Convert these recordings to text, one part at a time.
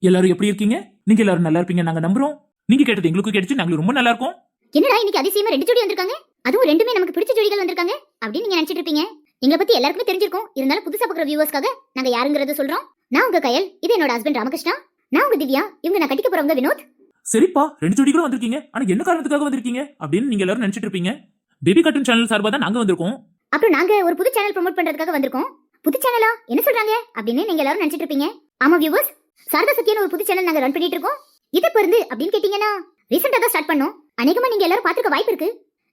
எல்லாரும் எப்படி இருக்கீங்க? நீங்க எல்லாரும் நல்லா இருப்பீங்க நாங்க நம்புறோம். நீங்க கேட்டது எங்களுக்கு கிடைச்சு நாங்க ரொம்ப நல்லா இருக்கோம். என்னடா இன்னைக்கு அதிசயமா 2 ஜோடி வந்திருக்காங்க, அதுவும் ரெண்டுமே நமக்கு பிடிச்ச ஜோடிகள் வந்திருக்காங்க அப்படின்னு நீங்க நினைச்சிட்டு இருப்பீங்க. எங்களை பத்தி எல்லாருக்குமே தெரிஞ்சிருக்கும். இருந்தாலும் புதுசா பார்க்குற வியூவர்ஸ்க்காக நாங்க யாருங்கறத சொல்றோம். நான் உங்க கயல், இது என்னோட ஹஸ்பண்ட் ராமகிருஷ்ணா. நான் உங்க திவ்யா, இவங்க நான் கட்டிக்க போறவங்க வினோத். சரிப்பா, 2 ஜோடிகளும் வந்திருக்கீங்க. ஆனா என்ன காரணத்துக்காக வந்திருக்கீங்க அப்படின்னு நீங்க எல்லாரும் நினைச்சிட்டு இருப்பீங்க. பேபி கார்ட்டூன் சேனல் சார்பா தான் நாங்க வந்திருக்கோம். அப்புறம் நாங்க ஒரு புது சேனல் ப்ரோமோட் பண்றதுக்காக வந்திருக்கோம். புது சேனலா என்ன சொல்றாங்க அப்படின்னு நீங்க எல்லாரும் நினைச்சிட்டு இருப்பீங்க. ஆமா வியூவர்ஸ், சாரதா சத்யான்னு ஒரு புது சேனல் நாங்க ரன் பண்ணிட்டு இருக்கோம். இது பிறந்து அப்படின்னு கேட்டீங்கன்னா ரீசெண்டா தான் ஸ்டார்ட் பண்ணோம். அநேகமா நீங்க எல்லாரும் பாத்துக்க வாய்ப்பு இருக்கு.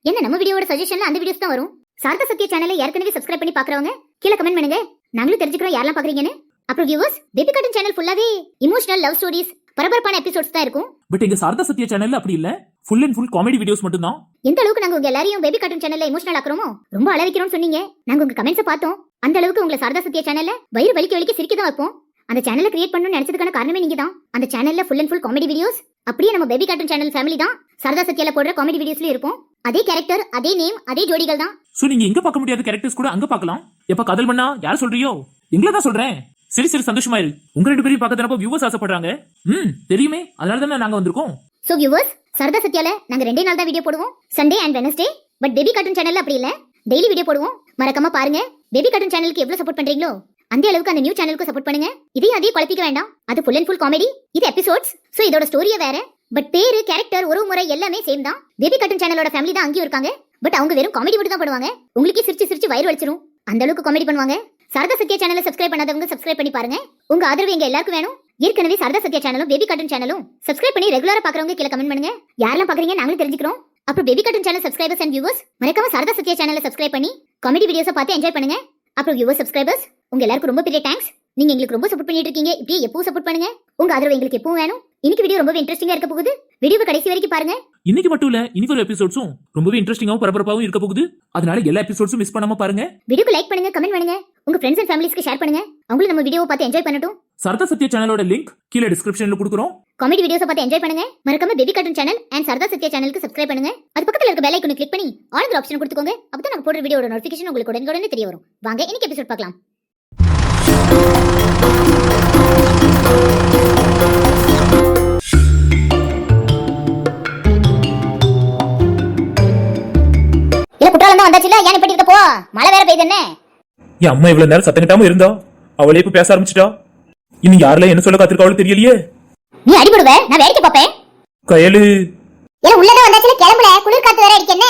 என்ன நம்ம வீடியோட சஜஷன்ல அந்த வீடியோஸ் தான் வரும். சாரதா சத்யா சேனலை ஏற்கனவே சப்ஸ்கிரைப் பண்ணி பாக்குறவங்க கீழே கமெண்ட் பண்ணுங்க, நாங்களும் தெரிஞ்சுக்கிறோம் யாரெல்லாம் பாக்குறீங்கன்னு. அப்புறம் வியூவர்ஸ், பேபி கார்ட்டூன் சேனல் ஃபுல்லாவே இமோஷனல் லவ் ஸ்டோரிஸ், பரபரப்பான எபிசோட்ஸ் தான் இருக்கும். பட் எங்க சாரதா சத்யா சேனல்ல அப்படி இல்ல, full and full comedy videos மட்டும் தான். எந்த அளவுக்கு நாங்க உங்க எல்லாரையும் பேபி கார்ட்டூன் சேனல்ல எமோஷனல் ஆக்குறோமோ, ரொம்ப அழவிக்கிறோம்னு சொன்னீங்க. நாங்க உங்க கமெண்ட்ஸ் பார்த்தோம். அந்த அளவுக்கு உங்களை சாரதா சத்யா சேனல்ல வயிறு வலிக்க சிரிக்க தான் வைப்போம். அந்த சேனலை கிரியேட் பண்ணணும்னு நினைச்சதுக்கான காரணமே நீங்க தான். அந்த சேனல்ல full and full comedy videos, அப்படியே நம்ம பேபி கார்ட்டூன் சேனல் ஃபேமிலி தான் சாரதா சத்யால போடுற காமெடி வீடியோஸ்லயும் இருக்கும். அதே கேரக்டர், அதே நேம், அதே ஜோடிகள் தான். சோ நீங்க எங்க பார்க்க முடியாத கேரக்டர்ஸ் கூட அங்க பார்க்கலாம். எப்ப காதல் பண்ணா யார் சொல்றியோ எங்களை தான் சொல்றேன். சரி சரி, சந்தோஷமா இரு. உங்க 2 பேரையும் பார்க்க தானப்ப வியூவர்ஸ் ஆசைப்படுறாங்க. தெரியுமே, அதனால தான் நாங்க வந்திருக்கோம். சோ வியூவர்ஸ், சாரதா சத்யால நாங்க 2 நாள் தான் வீடியோ போடுவோம், Sunday and Wednesday. But baby cartoon சேனல்ல அப்படி இல்ல, டெய்லி வீடியோ போடுவோம். மறக்காம பாருங்க. பேபி கார்ட்டூன் சேனலுக்கு எவ்வளவு சப்போர்ட் பண்றீங்களோ அந்த அளவுக்கு அந்த நியூ சேனலுக்கு சப்போர்ட் பண்ணுங்க. இதையும் அதே குழப்பிக்க வேண்டாம். அது ஃபுல் அண்ட் ஃபுல் காமெடி, இது எபிசோட்ஸ். சோ இதோட ஸ்டோரியே வேற, பட் பேரு, கேரக்டர், ஒரு முறை எல்லாமே சேம் தான். பேபி கார்ட்டூன் சேனலோட ஃபேமிலி தான் அங்கேயும் இருக்காங்க. பட் அவங்க வெறும் காமெடி மட்டும் தான் பண்ணுவாங்க. உங்களுக்கு சிரிச்சு வயிறு வலிச்சிரும், அந்த அளவுக்கு காமெடி பண்ணுவாங்க. சாரதா சத்யா சேனலை சப்ஸ்கிரைப் பண்ணாதவங்க சப்ஸ்கிரைப் பண்ணி பாருங்க. உங்க ஆதரவு எங்க எல்லாருக்கும் வேணும். ஏற்கனவே சாரதா சத்யா சேனலும் பேபி கார்ட்டூன் சேனலும் சப்ஸ்கிரைப் பண்ணி ரெகுலரா பாக்குறவங்க கீழே கமெண்ட் பண்ணுங்க, யாரெல்லாம் பாக்குறீங்க நாங்களும் தெரிஞ்சுக்கிறோம். அப்புறம் baby cartoon channel subscribers and viewers, மறக்காம சாரதா சத்யா சேனலை சப்ஸ்கிரைப் பண்ணி காமெடி வீடியோஸை பார்த்து என்ஜாய் பண்ணுங்க. அப்புறம் வியூவர்ஸ், சப்ஸ்கிரைபர்ஸ், உங்க எல்லாருக்கும் ரொம்ப பெரிய தேங்க்ஸ். நீங்க எங்களுக்கு ரொம்ப சப்போர்ட் பண்ணிட்டு இருக்கீங்க. இப்படியே எப்பவும் சப்போர்ட் பண்ணுங்க. உங்க ஆதரவு எங்களுக்கு எப்பவும் வேணும். இன்னைக்கு வீடியோ ரொம்ப இன்ட்ரெஸ்டிங்கா இருக்க போகுது. வீடியோவை கடைசி வரைக்கும் பாருங்க. இன்னைக்கு மட்டும் இல்ல, இன்னைக்கு ஒரு எபிசோட்ஸும் ரொம்பவே இன்ட்ரெஸ்டிங்காவும் பரபரப்பாவும் இருக்க போகுது. அதனால எல்லா எபிசோட்ஸும் மிஸ் பண்ணாம பாருங்க. வீடியோக்கு லைக் பண்ணுங்க, கமெண்ட் பண்ணுங்க, உங்க ஃப்ரெண்ட்ஸ் அண்ட் ஃபேமிலிஸ்க்கு ஷேர் பண்ணுங்க. அவங்களும் நம்ம வீடியோவை பார்த்து என்ஜாய் பண்ணட்டும். சாரதா சத்யா சேனலோட லிங்க் கீழே டிஸ்கிரிப்ஷன்ல கொடுக்குறோம். காமெடி வீடியோஸை பார்த்து என்ஜாய் பண்ணுங்க. மறக்காம baby cartoon channel and Sharada Sathya சேனலுக்கு சப்ஸ்கிரைப் பண்ணுங்க. அது பக்கத்துல இருக்க பெல் ஐகானை கிளிக் பண்ணி ஆல் ஆப்ஷன் கொடுத்துக்கோங்க. அப்பதான் நாங்க போடுற வீடியோட நோட்டிஃபிகேஷன் உங்களுக்கு உடனே தெரிய வரும். வாங்க இன்னைக்கு எபிசோட் பார்க்கலாம். மழை வேற பெய்யுது. என்ன என் அம்மா இவ்வளவு நேரம் சத்தம் கட்டாம இருந்தா, அவளே இப்ப பேச ஆரம்பிச்சிட்டா. இனி யாருல என்ன சொல்ல காத்திருக்காவளோ தெரியலையே. நீ அடிபடுவே, நான் வேடிக்கை பாப்பேன். கயலு ஏ உள்ளத வந்தாச்சுல, கிளம்புல, குளிர் காத்து வேற அடிக்க. என்ன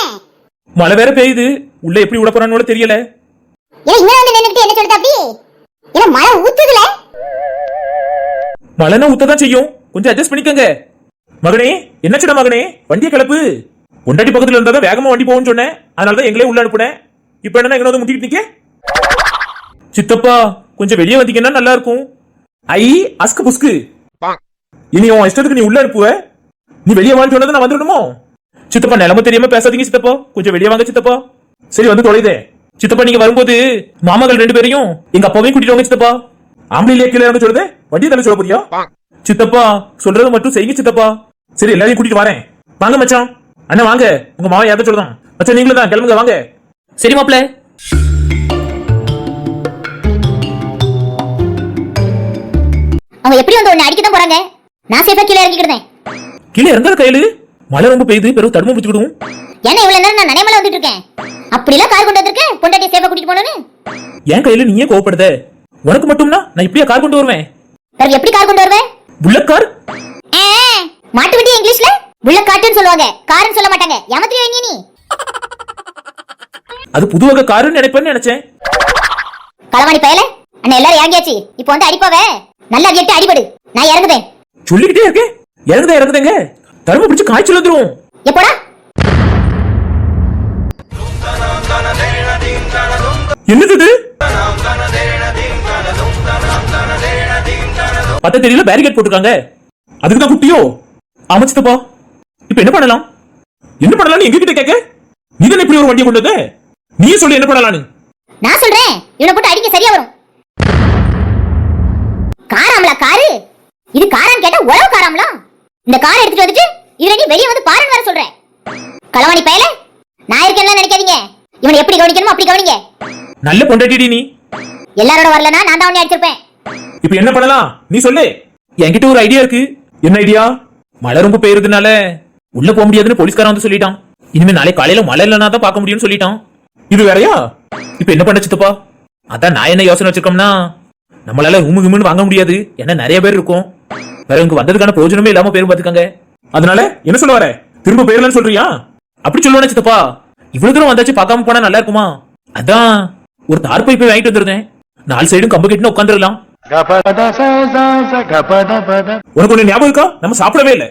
மழை வேற பெய்யுது, உள்ள எப்படி உள்ள போறானோ தெரியல. ஏ இங்க வந்து நின்னுட்டு என்ன சொல்றது அப்படி? ஏ மழை ஊத்துதுல. மழைனா ஊத்ததான் செய்யும், கொஞ்சம் அட்ஜஸ்ட் பண்ணிக்கங்க. மகனே, என்னச்சுடா மகனே, வண்டியை கிளப்பு. ஒண்டாட்டி பக்கத்துல இருந்தா வேகமா வண்டி போகும்னு சொன்னேன், அதனாலதான் எங்களே உள்ள அனுப்புனேன். இப்ப என்ன எங்க வந்து முட்டிட்டு நிக்க? சித்தப்பா கொஞ்சம் வெளியே வந்தீங்கன்னா நல்லா இருக்கும். ஐ அஸ்கு புஸ்கு, இனி உன் இஷ்டத்துக்கு நீ உள்ள அனுப்புவ. நீ வெளியே வான்னு சொன்னதை நான் வந்துடணுமோ? சித்தப்பா நிலைமை தெரியாம பேசாதீங்க சித்தப்பா, கொஞ்சம் வெளியே வாங்க சித்தப்பா. சரி வந்து தொலைதே. சித்தப்பா நீங்க வரும்போது மாமாக்கள் 2 பேரையும் எங்க அப்பாவையும் கூட்டிட்டு வாங்க சித்தப்பா. ஆம்பளையிலே கீழே இறங்க சொல்லுதே, வண்டியை தலை சொல்ல போறியா? சித்தப்பா சொல்றது மட்டும் செய்யுங்க சித்தப்பா. சரி எல்லாரையும் கூட்டிட்டு வரேன். வாங்க மச்சான். அண்ணா வாங்க, உங்க மாமா யார்ட்ட சொல்லுதான். மச்சான் நீங்களும் தான், கிளம்புங்க வாங்க. சரி மாப்ள. அவங்க எப்படி வந்து உன்னை அடிக்க தான் போறாங்க. நான் சேஃபா கீழே இறங்கிக்கிட்டேன். கீழே இறங்காத கையில, மழை ரொம்ப பெய்யுது, பெரும் தடுமை பிடிச்சிக்கிடும். என்ன இவ்வளவு நேரம் நான் நனைமலை வந்துட்டு இருக்கேன், அப்படிலாம் கார் கொண்டு வந்திருக்கேன் பொண்டாட்டி சேஃபா கூட்டிட்டு போனோன்னு. என் கையில நீயே கோவப்படுத. உனக்கு மட்டும்னா நான் இப்படியா கார் கொண்டு வருவேன்? வேற எப்படி கார் கொண்டு வருவேன்? Bullet car. மாட்டு வண்டி இங்கிலீஷ்ல புல்லட் கார்னு சொல்லுவாங்க, கார்னு சொல்ல மாட்டாங்க. ஏமாத்திரியா நீ? அது புது வகை காருன்னு நினைப்பேன்னு நினைச்சேன். களவாணி பயல, அண்ணா எல்லாரும் இறங்கியாச்சு. இப்போ வந்து அடிப்பாவே, நல்லா கேட்டு அடிபடு. நான் இறங்குதேன். சொல்லிக்கிட்டே இருக்கேன், இறங்குதேங்க. தரும பிடிச்சு காய்ச்சல் வந்துரும். எப்போடா? என்னது இது? பத்த தெரியல, பேரிகேட் போட்டுருக்காங்க. அதுக்கு தான் குட்டியோ? ஆமாச்சித்தப்பா, இப்ப என்ன பண்ணலாம்? என்ன பண்ணலாம்னு எங்க கிட்ட கேட்க? நீ தானே இப்படி ஒரு வண்டியை கொண்டு வந்த, நீயே சொல்லி என்ன பண்ணலாம்னு. நான் சொல்றேன், இவனை போட்டு அடிக்க சரியா வரும். காராம்ல காரு, இது காரான்னு கேட்டா உழவு காராம்ல. இந்த காரை எடுத்துட்டு வந்துட்டு இதுல நீ வெளியே வந்து பாருன்னு வேற சொல்றேன். களவாணி பயல, நான் இருக்கேன்னு நினைக்காதீங்க. இவனை எப்படி கவனிக்கணுமோ அப்படி கவனிங்க. நல்ல பொண்டாட்டிடி நீ. எல்லாரோட வரலனா நான் தான் உன்னை அடிச்சிருப்பேன். இப்போ என்ன பண்ணலாம் நீ சொல்லு. என்கிட்ட ஒரு ஐடியா இருக்கு. என்ன ஐடியா? மழை ரொம்ப பெய்யறதுனால உள்ள போக முடியாதுன்னு போலீஸ்காரன் வந்து சொல்லிட்டான். இனிமே நாளை காலையில மழை இல்லைன்னா தான் பார்க்க முடியும்னு சொல்லிட்டான். இது வேறயா? இப்ப என்ன பண்ண சித்தப்பா? அதான் நான் என்ன யோசனை வச்சிருக்கோம்னா, நம்மளால ரூமுன்னு வாங்க முடியாது, ஏன்னா நிறைய பேர் இருக்கும். வேற இங்க வந்ததுக்கான பிரயோஜனமே இல்லாம பேரும் பாத்துக்காங்க. அதனால என்ன சொல்ல வர? திரும்ப போயிடலாம்னு சொல்றியா? அப்படி சொல்லுவானே சித்தப்பா. இவ்வளவு தூரம் வந்தாச்சு பார்க்காம போனா நல்லா இருக்குமா? அதான் ஒரு தார் பைப்பை வாங்கிட்டு வந்திருந்தேன். 4 சைடும் கம்பு கட்டின்னு உட்காந்துடலாம். உனக்கு ஒண்ணு ஞாபகம் இருக்கா? நம்ம சாப்பிடவே இல்ல.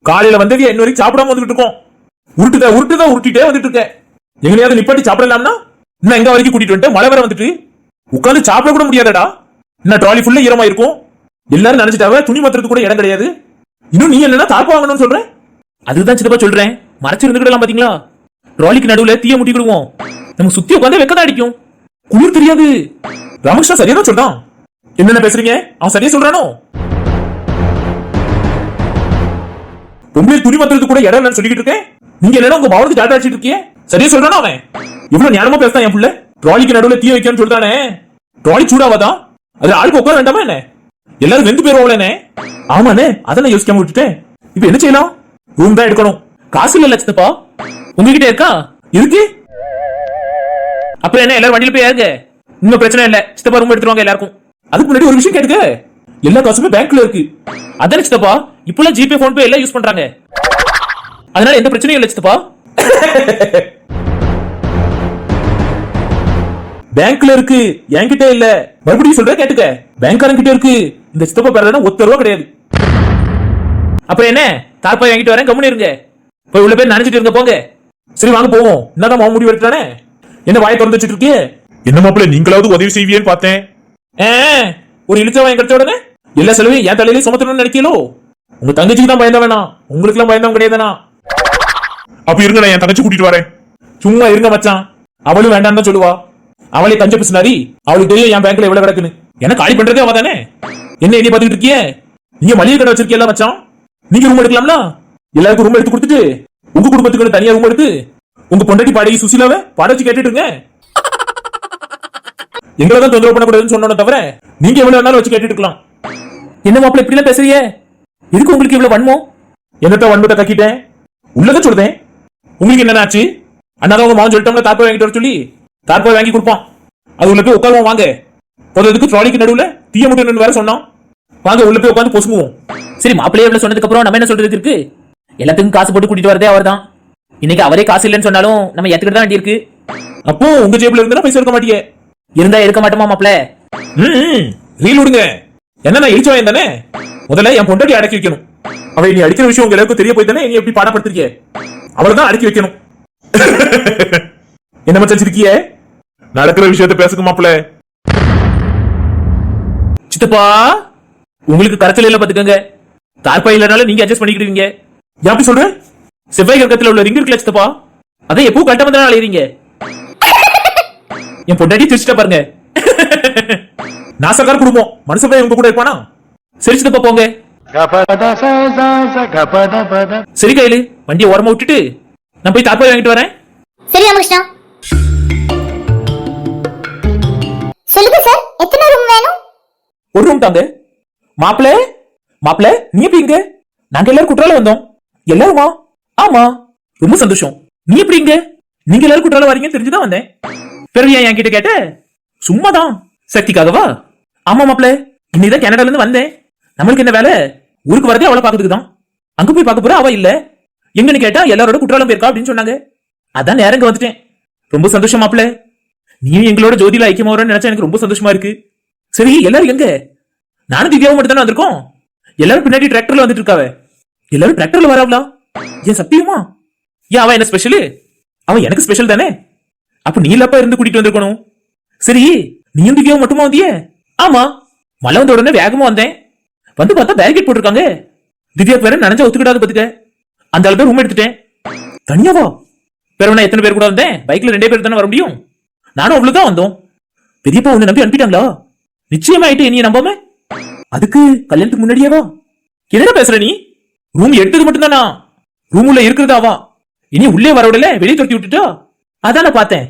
காலையில வந்தது என்ன வரைக்கும் சாப்பிடாம வந்துட்டு இருக்கோம். உருட்டிட்டே வந்துட்டு இருக்க. எங்கனையாவது நிப்பாட்டி சாப்பிடலாம்னா இன்னும் எங்க வரைக்கும் கூட்டிட்டு வந்துட்டு மழை வர வந்துட்டு உட்காந்து சாப்பிட கூட முடியாதடா. இன்னும் ட்ராலி ஃபுல்லா ஈரமா இருக்கும். எல்லாரும் நினைச்சிட்டாவ, துணி மாத்துறதுக்கு கூட இடம் கிடையாது. இன்னும் நீ என்னன்னா தார்ப்பா வாங்கணும்னு சொல்றேன். அதுதான் சித்தப்பா சொல்றேன், மறைச்சு இருந்துக்கிடலாம். பாத்தீங்களா, ட்ராலிக்கு நடுவுல தீய முட்டிக்கிடுவோம். நம்ம சுத்தி உட்காந்து வெக்கதான் அடிக்கும், குளிர் தெரியாது. ராமகிருஷ்ணா சரியா தான் சொல்றான். என்னென்ன பேசுறீங்க? அவன் சரியா சொல்றானோ? பொம்பளை துணி மாத்துறதுக்கு கூட இடம் இல்லைன்னு சொல்லிட்டு இருக்கேன். நீங்க என்னன்னா உங்க மாவட்டத்துக்கு டாட்டா அடிச்சிட்டு இருக்கீங்க. சரியா சொல்றானோ அவன்? இவ்வளவு ஞானமா பேசுறான் என் புள்ள. ட்ராலிக்கு நடுவுல தீ வைக்கணும்னு சொல்றானே, ட்ராலி சூடாவாதான்? அது ஆளுக்கு உட்கார வேண்டாமா என்ன? எல்லாரும் வெந்து போயிருவோம்லனே. ஆமாண்ணே, அதான் யோசிக்காம விட்டுட்டேன். இப்ப என்ன செய்யலாம்? ரூம் தான் எடுக்கணும். காசு இல்ல சித்தப்பா. உங்ககிட்ட இருக்கா? இருக்கு. அப்புறம் என்ன, எல்லாரும் வண்டியில போய் ஏறுங்க. இன்னும் பிரச்சனை இல்ல, சித்தப்பா ரூம் எடுத்துருவாங்க எல்லாருக்கும். அதுக்கு முன்னாடி ஒரு விஷயம் கேட்டுக்க. எல்லா காசுமே பேங்க்ல இருக்கு. அதானே சித்தப்பா, இப்பெல்லாம் ஜிபே போன்பே எல்லாம் யூஸ் பண்றாங்க. அதனால எந்த பிரச்சனையும் இல்ல சித்தப்பா. பேங்க்ல இருக்கு, என்கிட்ட இல்ல. மறுபடியும் சொல்ற கேட்டுக்க. பேங்க்காரன் கிட்ட இருக்கு. இந்த சித்தப்பா பேரனா ₹1 கிடையாது. அப்புறம் என்ன, தார்பாய் வாங்கிட்டு வரேன், கம்முன்னு இருங்க. போய் உள்ள பேர் நினைச்சிட்டு இருங்க, போங்க. சரி வாங்க போவோம். என்னதான் மாவு முடிவு எடுத்தானே, என்ன வாயை திறந்து வச்சுட்டு இருக்கியே? என்ன மாப்பிள்ள, நீங்களாவது உதவி செய்வீன்னு பார்த்தேன். ஒரு இழுச்ச வாங்கி கிடைச்ச உடனே எல்லா செலவையும் என் தலையிலே சுமத்தணும்னு நினைக்கலோ? உங்க தங்கச்சிக்கு தான் பயந்த வேணாம், உங்களுக்கு எல்லாம் பயந்தவன் கிடையாதுனா. அப்ப இருங்க, நான் என் தங்கச்சி கூட்டிட்டு வரேன். சும்மா இருங்க மச்சான், அவளும் வேண்டாம் தான் சொல்லுவா. அவளே கஞ்ச பிசினாரி, அவளுக்கு தெரியும் என் பேங்க்ல எவ்வளவு கிடக்குன்னு. என்ன காலி பண்றதே அவ தானே. என்ன எண்ணி பாத்துக்கிட்டு இருக்கிய? நீங்க மளிகை கடை வச்சிருக்கீல்ல மச்சான், நீங்க ரூம் எடுக்கலாம்ல? எல்லாருக்கும் ரூம் எடுத்து கொடுத்துட்டு உங்க குடும்பத்துக்கு தனியா ரூம் எடுத்து உங்க பொண்டாட்டி பாடகி சுசிலாவை பாட வச்சு கேட்டுட்டு இருங்க. எங்களதான் தொந்தரவு பண்ணக்கூடாதுன்னு சொன்னோம் தவிர நீங்க எவ்வளவு வேணாலும் வச்சு கேட்டுட்டு இருக்கலாம். என்ன மாப்பிள்ள இப்படி எல்லாம் பேசுறீங்க? இதுக்கு உங்களுக்கு இவ்வளவு வன்மம்? என்னத்த வன்மத்தை கக்கிட்டேன், உள்ளதான் சொல்றேன். உங்களுக்கு என்ன ஆச்சு? அண்ணாதான் உங்க மாவன் சொல்லிட்டோம்ல, தார்பாய் வாங்கிட்டு வர சொல்லி தார்பாய் வாங்கி கொடுப்பான். அது உள்ள போய் உட்காருவோம் வாங்க. போதுக்கு ட்ராலிக்கு நடுவுல தீய முட்டை வேற சொன்னோம். வாங்க உள்ள போய் உட்காந்து பொசுங்குவோம். சரி, மாப்பிள்ளைய எவ்வளவு சொன்னதுக்கு அப்புறம் நம்ம என்ன சொல்றதுக்கு இருக்கு? எல்லாத்துக்கும் காசு போட்டு கூட்டிட்டு வரதே அவர் தான். இன்னைக்கு அவரே காசு இல்லைன்னு சொன்னாலும் நம்ம ஏத்துக்கிட்டு தான் வேண்டியிருக்கு. அப்போ உங்க ஜேபுல இருந்தா பைசா எடுக்க மாட்டீங்க. இருந்தா எடுக்க மாட்டோமா மாப்பிள்ள? ரீல் விடுங்க. என்ன நான் இழிச்சு வாங்க தானே. முதல்ல என் பொண்டாட்டி அடக்கி வைக்கணும். அவ நீ அடிக்கிற விஷயம் உங்க எல்லாருக்கும் தெரிய போய் தானே நீ எப்படி பாடப்படுத்திருக்க. அவளதான் அடக்கி வைக்கணும். என்ன மச்சான் சிரிக்கிய? நடக்கிற விஷயத்த பேசுங்க மாப்பிள்ள. சித்தப்பா, உங்களுக்கு கரைச்சல் இல்ல பாத்துக்கங்க. தார்பாய் இல்லனால நீங்க அட்ஜஸ்ட் பண்ணிக்கிடுவீங்க. எப்படி சொல்ற? செவ்வாய் கிரகத்துல உள்ள ரிங் இருக்குல்ல சித்தப்பா, அதை எப்போ கட்ட வந்தா அலையறீங்க. என் பொண்டாட்டி திருச்சிட்ட பாருங்க. நாசக்கார குடும்பம், மனுஷன் உங்க கூட இருப்பானா? சரி சித்தப்பா போங்க. சரி கையில வண்டியை ஓரமா விட்டுட்டு நான் போய் தார்பாய் வாங்கிட்டு வரேன். சரி ராமகிருஷ்ணா. சொல்லுங்க சார், எத்தனை ரூம் வேணும்? ஒரு ரூம் தாங்க. மாப்பிள்ள நீ எப்படி இங்க? நாங்க எல்லாரும் குற்றால வந்தோம். எல்லாருமா? ஆமா, ரொம்ப சந்தோஷம். நீ எப்படி இங்க? நீங்க எல்லாரும் குற்றால வரீங்கன்னு தெரிஞ்சுதான் வந்தேன். பிறகு ஏன் என்கிட்ட கேட்ட? சும்மாதான். சக்திக்காகவா? ஆமா மாப்பிள்ள, இன்னைதான் கனடால இருந்து வந்தேன். நம்மளுக்கு என்ன வேலை? ஊருக்கு வரதே அவளை பாக்கிறதுக்கு தான். அங்க போய் பார்க்க போற அவ இல்ல. எங்கன்னு கேட்டா எல்லாரோட குற்றாலம் போயிருக்கா அப்படின்னு சொன்னாங்க. அதான் நேரங்க வந்துட்டேன். ரொம்ப சந்தோஷம் மாப்பிள்ள. நீ எங்களோட ஜோதியில ஐக்கியமா வரன்னு நினைச்சா எனக்கு ரொம்ப சந்தோஷமா இருக்கு. சரி, எல்லாரும் எங்க? நானும் திவ்யாவும் மட்டும் தானே வந்திருக்கோம். எல்லாரும் பின்னாடி டிராக்டர்ல வந்துட்டு இருக்காவ. எல்லாரும் டிராக்டர்ல வராவளா? ஏன் சத்தியமா? ஏன் அவன் என்ன ஸ்பெஷல்? அவன் எனக்கு ஸ்பெஷல் தானே. அப்ப நீ இல்லப்பா இருந்து கூட்டிட்டு வந்திருக்கணும். சரி, நீயும் திவ்யாவும் மட்டுமா வந்தியே? ஆமா, மழை வந்த உடனே வேகமா வந்தேன். வந்து பார்த்தா பேரிகேட் போட்டிருக்காங்க. திவ்யா பேர நனைஞ்சா ஒத்துக்கிடாது பாத்துக்க. அந்த அளவுக்கு ரூம் எடுத்துட்டேன். தனியாவா? பேரவனா எத்தனை பேர் கூட வந்தேன்? பைக்ல 2 பேர் தானே வர முடியும். நானும் அவ்வளவுதான் வந்தோம். பெரியப்பா உன்னை நம்பி அனுப்பிட்டாங்களா? நிச்சயமா ஆயிட்டு நீ நம்பாம? அதுக்கு கல்யாணத்துக்கு முன்னாடியேவா? என்னடா பேசுற நீ? ரூம் எடுத்தது மட்டும் தானா? ரூம் உள்ள இருக்கிறதாவா? இனி உள்ளே வரவிடல, வெளியே துரத்தி விட்டுட்டா? அதான் நான் பார்த்தேன்.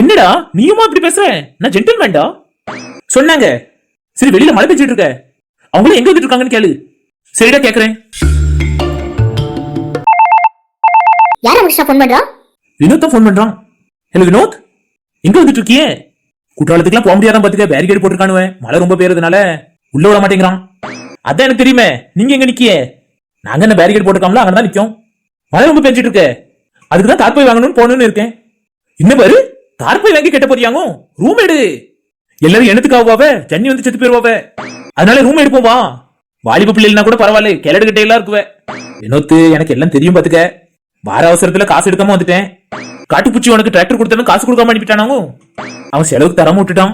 என்னடா நீயுமா இப்படி பேசுற? நான் ஜென்டில்மேன்டா சொன்னாங்க. சரி, வெளியில மழை பெஞ்சிட்டு இருக்க, அவங்களும் எங்க வந்துட்டு இருக்காங்கன்னு கேளு. சரிடா கேக்குறேன். யார் ராமகிருஷ்ணா போன் பண்றா? வினோத் தான் போன் பண்றான். ஹலோ வினோத், எங்க வந்துட்டு இருக்கியே? குற்றாலத்துக்குலாம் போக முடியாதான் பாத்துக்க, பேரிகேட் போட்டுருக்கானுவ. மழை ரொம்ப பெய்யறதுனால உள்ள விட மாட்டேங்கிறான். அதான் எனக்கு தெரியுமே. நீங்க எங்க நிக்கிய? நாங்க என்ன பேரிகேட் போட்டுருக்கோம்ல, அங்கதான் நிக்கும். மழை ரொம்ப பெஞ்சிட்டு இருக்கு, அதுக்குதான் தார்பாய் வாங்கணும்னு போகணும்னு இருக்கேன். இன்னும் பாரு, தார்பாய் வாங்கி கெட்ட போறியாங்க. ரூம் எடு. எல்லாரும் எனத்துக்காவாவ, ஜன்னி வந்து செத்து போயிருவாவ. அதனால ரூம் எடுப்போம் வா. வாலிப பிள்ளைனா கூட பரவாயில்ல, கிளடு கிட்ட எல்லாம் இருக்குவ. வினோத், எனக்கு எல்லாம் தெரியும் பாத்துக்க. வார அவசரத்துல காசு எடுக்காம வந்துட்டேன். காட்டுப்பூச்சி உனக்கு டிராக்டர் கொடுத்தாலும் காசு கொடுக்காம அனுப்பிட்டானாங்க. அவன் செலவுக்கு தராம விட்டுட்டான்.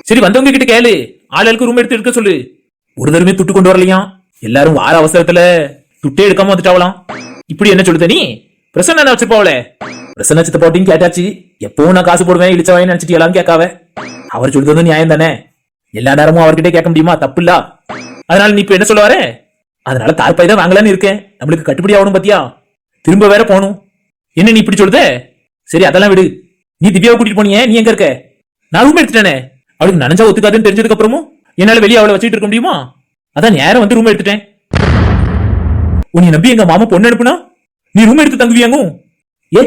சரி வந்தவங்க கிட்ட கேளு, ஆளுக்கு ரூம் எடுத்து எடுக்க சொல்லு. ஒரு தடவை துட்டு கொண்டு வரலையா? எல்லாரும் வார அவசரத்துல துட்டே எடுக்காம வந்துட்டாவலாம். இப்படி என்ன சொல்லுத நீ? பிரசன்ன வச்சிருப்பாவளே. பிரசன்ன சித்த போட்டின்னு கேட்டாச்சு. எப்பவும் நான் காசு போடுவேன் இழிச்சவாயின்னு நினைச்சிட்டு எல்லாம் கேட்காவ. அவர் சொல்றது நியாயம் தானே. எல்லா நேரமும் அவர்கிட்ட கேட்க முடியுமா? தப்பு இல்ல. அதனால நீ இப்ப என்ன சொல்ல வர? அதனால தார்பாய் தான் வாங்கலான்னு இருக்கேன். நம்மளுக்கு கட்டுப்படி ஆகணும் பாத்தியா? திரும்ப வேற போகணும். என்ன நீ இப்படி சொல்லுத? சரி அதெல்லாம் விடு. நீ திவ்யாவை கூட்டிட்டு போனியே, நீ எங்க இருக்க? நான் ரூம் எடுத்துட்டேனே. அவளுக்கு நனைஞ்சா ஒத்துக்காதுன்னு தெரிஞ்சதுக்கு அப்புறமும் என்னால வெளியே அவளை வச்சுட்டு இருக்க முடியுமா? அதான் நேரம் வந்து ரூம் எடுத்துட்டேன். உன்னை நம்பி எங்க மாமா பொண்ணு அனுப்புனா நீ ரூம் எடுத்து தங்குவியாங்க? ஏ,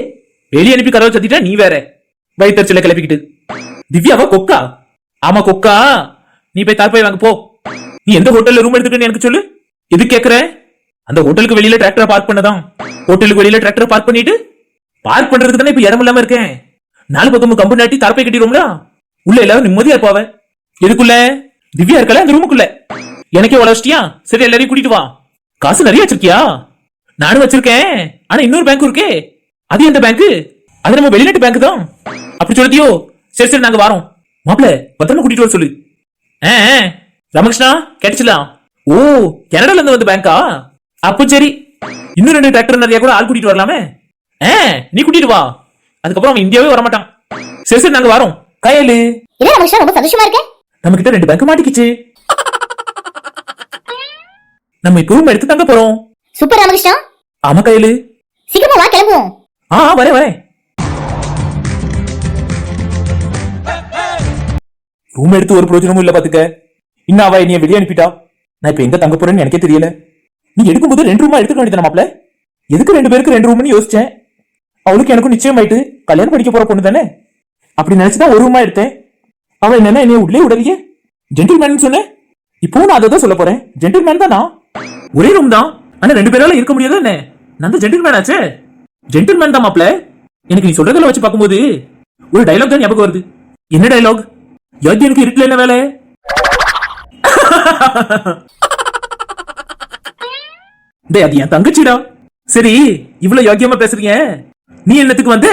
வெளியே அனுப்பி கதவை சத்திட்டா நீ வேற வயிற்றுல கிளப்பிக்கிட்டு. திவ்யாவா கொக்கா? ஆமா கொக்கா. நீ போய் தார்பாய் வாங்க போ. நீ எந்த ஹோட்டல்ல ரூம் எடுத்துக்கன்னு எனக்கு சொல்லு. எது கேக்குற? அந்த ஹோட்டலுக்கு வெளியில டிராக்டரை பார்க் பண்ணதான். ஹோட்டலுக்கு வெளியில டிராக்டரை பார்க் பண்ணிட்டு பார்க் பண்றதுக்கு தானே இப்ப இடம் இல்லாம இருக்கேன். 4 பக்கமும் கம்பு நாட்டி தார்பாய் கட்டிடுவோம்ல, உள்ள எல்லாரும் நிம்மதியா இருப்பாவ. எதுக்குள்ள? திவ்யா இருக்கல அந்த ரூமுக்குள்ள. எனக்கே உழச்சிட்டியா? சரி எல்லாரையும் கூட்டிட்டு வா. காசு நிறைய வச்சிருக்கியா? நானும் வச்சிருக்கேன். ஆனா இன்னொரு பேங்க் இருக்கே. அது எந்த பேங்க்? அது நம்ம வெளிநாட்டு பேங்க் தான். அப்படி சொல்லியோ? சரி சரி நாங்க வாரோம். மாப்பிள்ள பத்திரமா கூட்டிட்டு வர சொல்லு. ராமகிருஷ்ணா கேட்டுச்சலாம். ஓ, கனடால இருந்து வந்த பேங்கா? அப்போ சரி. இன்னும் 2 டிராக்டர் நிறைய கூட ஆள் கூட்டிட்டு வரலாமே. நீ கூட்டிட்டு வா. அதுக்கப்புறம் அவன் இந்தியாவே வரமாட்டான். சரி சரி நாங்க வாரோம். கையலு இல்ல ராமகிருஷ்ணா, ரொம்ப சந்தோஷமா இருக்கேன். நம்ம கிட்ட 2 பேங்க் மாட்டிக்கிச்சு. நம்ம இப்ப ரூம் எடுத்து தங்க போறோம். சூப்பர் ராமகிருஷ்ணா. ஆமா கையலு, சீக்கிரமா வா, கிளம்புவோம். வரேன் வரேன். ரூம் எடுத்து ஒரு பிரயோஜனமும் இல்ல பாத்துக்க. இன்னும் அவ என்னைய வெளியே அனுப்பிட்டா. நான் இப்ப எங்க தங்க போறேன்னு எனக்கே தெரியல. நீ எடுக்கும்போது 2 ரூமா எடுத்துக்க வேண்டியது மாப்ள. எதுக்கு 2 பேருக்கு 2 ரூம்னு யோசிச்சேன். அவளுக்கு எனக்கும் நிச்சயம் ஆயிட்டு கல்யாணம் படிக்க போற பொண்ணு தானே. அப்படி நினைச்சுதான் ஒரு ரூமா எடுத்தேன். அவ என்னன்னா என்னைய உள்ளே விடலையே. ஜென்டில்மேன் சொன்னேன். இப்போ நான் அதை தான் சொல்ல போறேன். ஜென்டில்மேன் தான் நான். ஒரே ரூம் தான், ஆனா 2 பேரால இருக்க முடியாது என்ன. நான் தான் ஜென்டில்மேன் ஆச்சே. ஜென்டில்மேன் தான் மாப்ள. எனக்கு நீ சொல்றதெல்லாம் வச்சு பார்க்கும்போது ஒரு டைலாக் தான் ஞாபகம் வருது. என்ன டைலாக்? யோகியனுக்கு இருட்டுல என்ன வேலை? டேய், அது என் தங்கச்சிடா. சரி, இவ்வளவு யோகியமா பேசுறீங்க. நீ என்னத்துக்கு வந்த?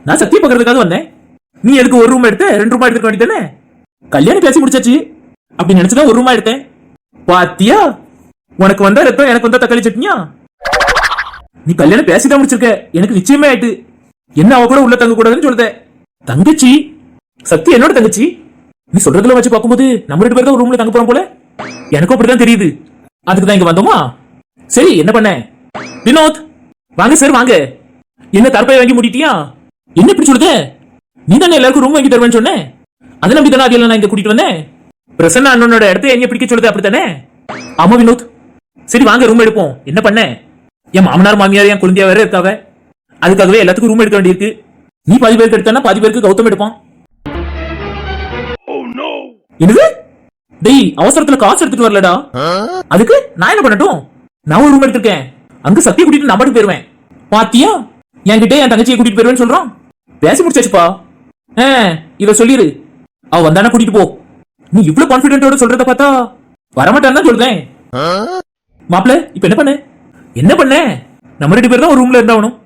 நான் சத்தியம் பார்க்கறதுக்காக வந்தேன். நீ எதுக்கு ஒரு ரூம் எடுத்த? 2 ரூமா எடுத்துக்க வேண்டியதானே. கல்யாணம் பேசி முடிச்சாச்சு. அப்படி நினைச்சுதான் ஒரு ரூமா எடுத்தேன். பாத்தியா, உனக்கு வந்தா ரத்தம், எனக்கு வந்தா தக்காளி சட்னியா? நீ கல்யாணம் பேசிதான் முடிச்சிருக்க. எனக்கு நிச்சயமே ஆயிட்டு. என்ன அவ கூட உள்ள தங்க கூடாதுன்னு சொல்லுத. தங்கச்சி சத்தி என்னோட தங்கச்சி. நீ சொல்றதுல வச்சு பார்க்கும்போது நம்ம 2 பேரும் ரூம்ல தங்க போறோம் போல. எனக்கும் அப்படிதான் தெரியுது. அதுக்கு தான் இங்க வந்தோமா. சரி என்ன பண்ண? வினோத் வாங்க சார் வாங்க. என்ன தார்பாய் வாங்கி மூடிட்டியா? என்ன இப்படி சொல்லுத? நீ தானே எல்லாருக்கும் ரூம் வாங்கி தருவேன்னு சொன்னேன். அதை நம்பி தானே அதையெல்லாம் நான் இங்க கூட்டிட்டு வந்தேன். பிரசன்னா அண்ணனோட இடத்த என்ன பிடிக்க சொல்லுது அப்படித்தானே? ஆமா வினோத். சரி வாங்க ரூம் எடுப்போம். என்ன பண்ண? என் மாமனார் மாமியார் என் குழந்தையா வேற இருக்காவ. அதுக்காகவே எல்லாத்துக்கும் ரூம் எடுக்க வேண்டியிருக்கு. நீ பாதி பேருக்கு எடுத்தானா பாதி பேருக்கு கௌதம் எடுப்பான். என்னது? டேய், அவசரத்துல காசு எடுத்துட்டு வரலடா. அதுக்கு நான் என்ன பண்ணட்டும்? நான் ஒரு ரூம் எடுத்திருக்கேன். அங்க சத்திய கூட்டிட்டு நான் பாட்டுக்கு போயிருவேன். பாத்தியா, என்கிட்ட என் தங்கச்சியை கூட்டிட்டு போயிருவேன்னு சொல்றான். பேசி முடிச்சாச்சுப்பா. இவ சொல்லிரு. அவ வந்தானா கூட்டிட்டு போ. நீ இவ்வளவு கான்பிடென்ட்டோட சொல்றத பார்த்தா வரமாட்டான்னு தான் சொல்றேன். மாப்பிள்ள இப்ப என்ன பண்ண? என்ன பண்ண? நம்ம 2 பேர் தான் ஒரு ரூம்ல இருந்தாவணும்.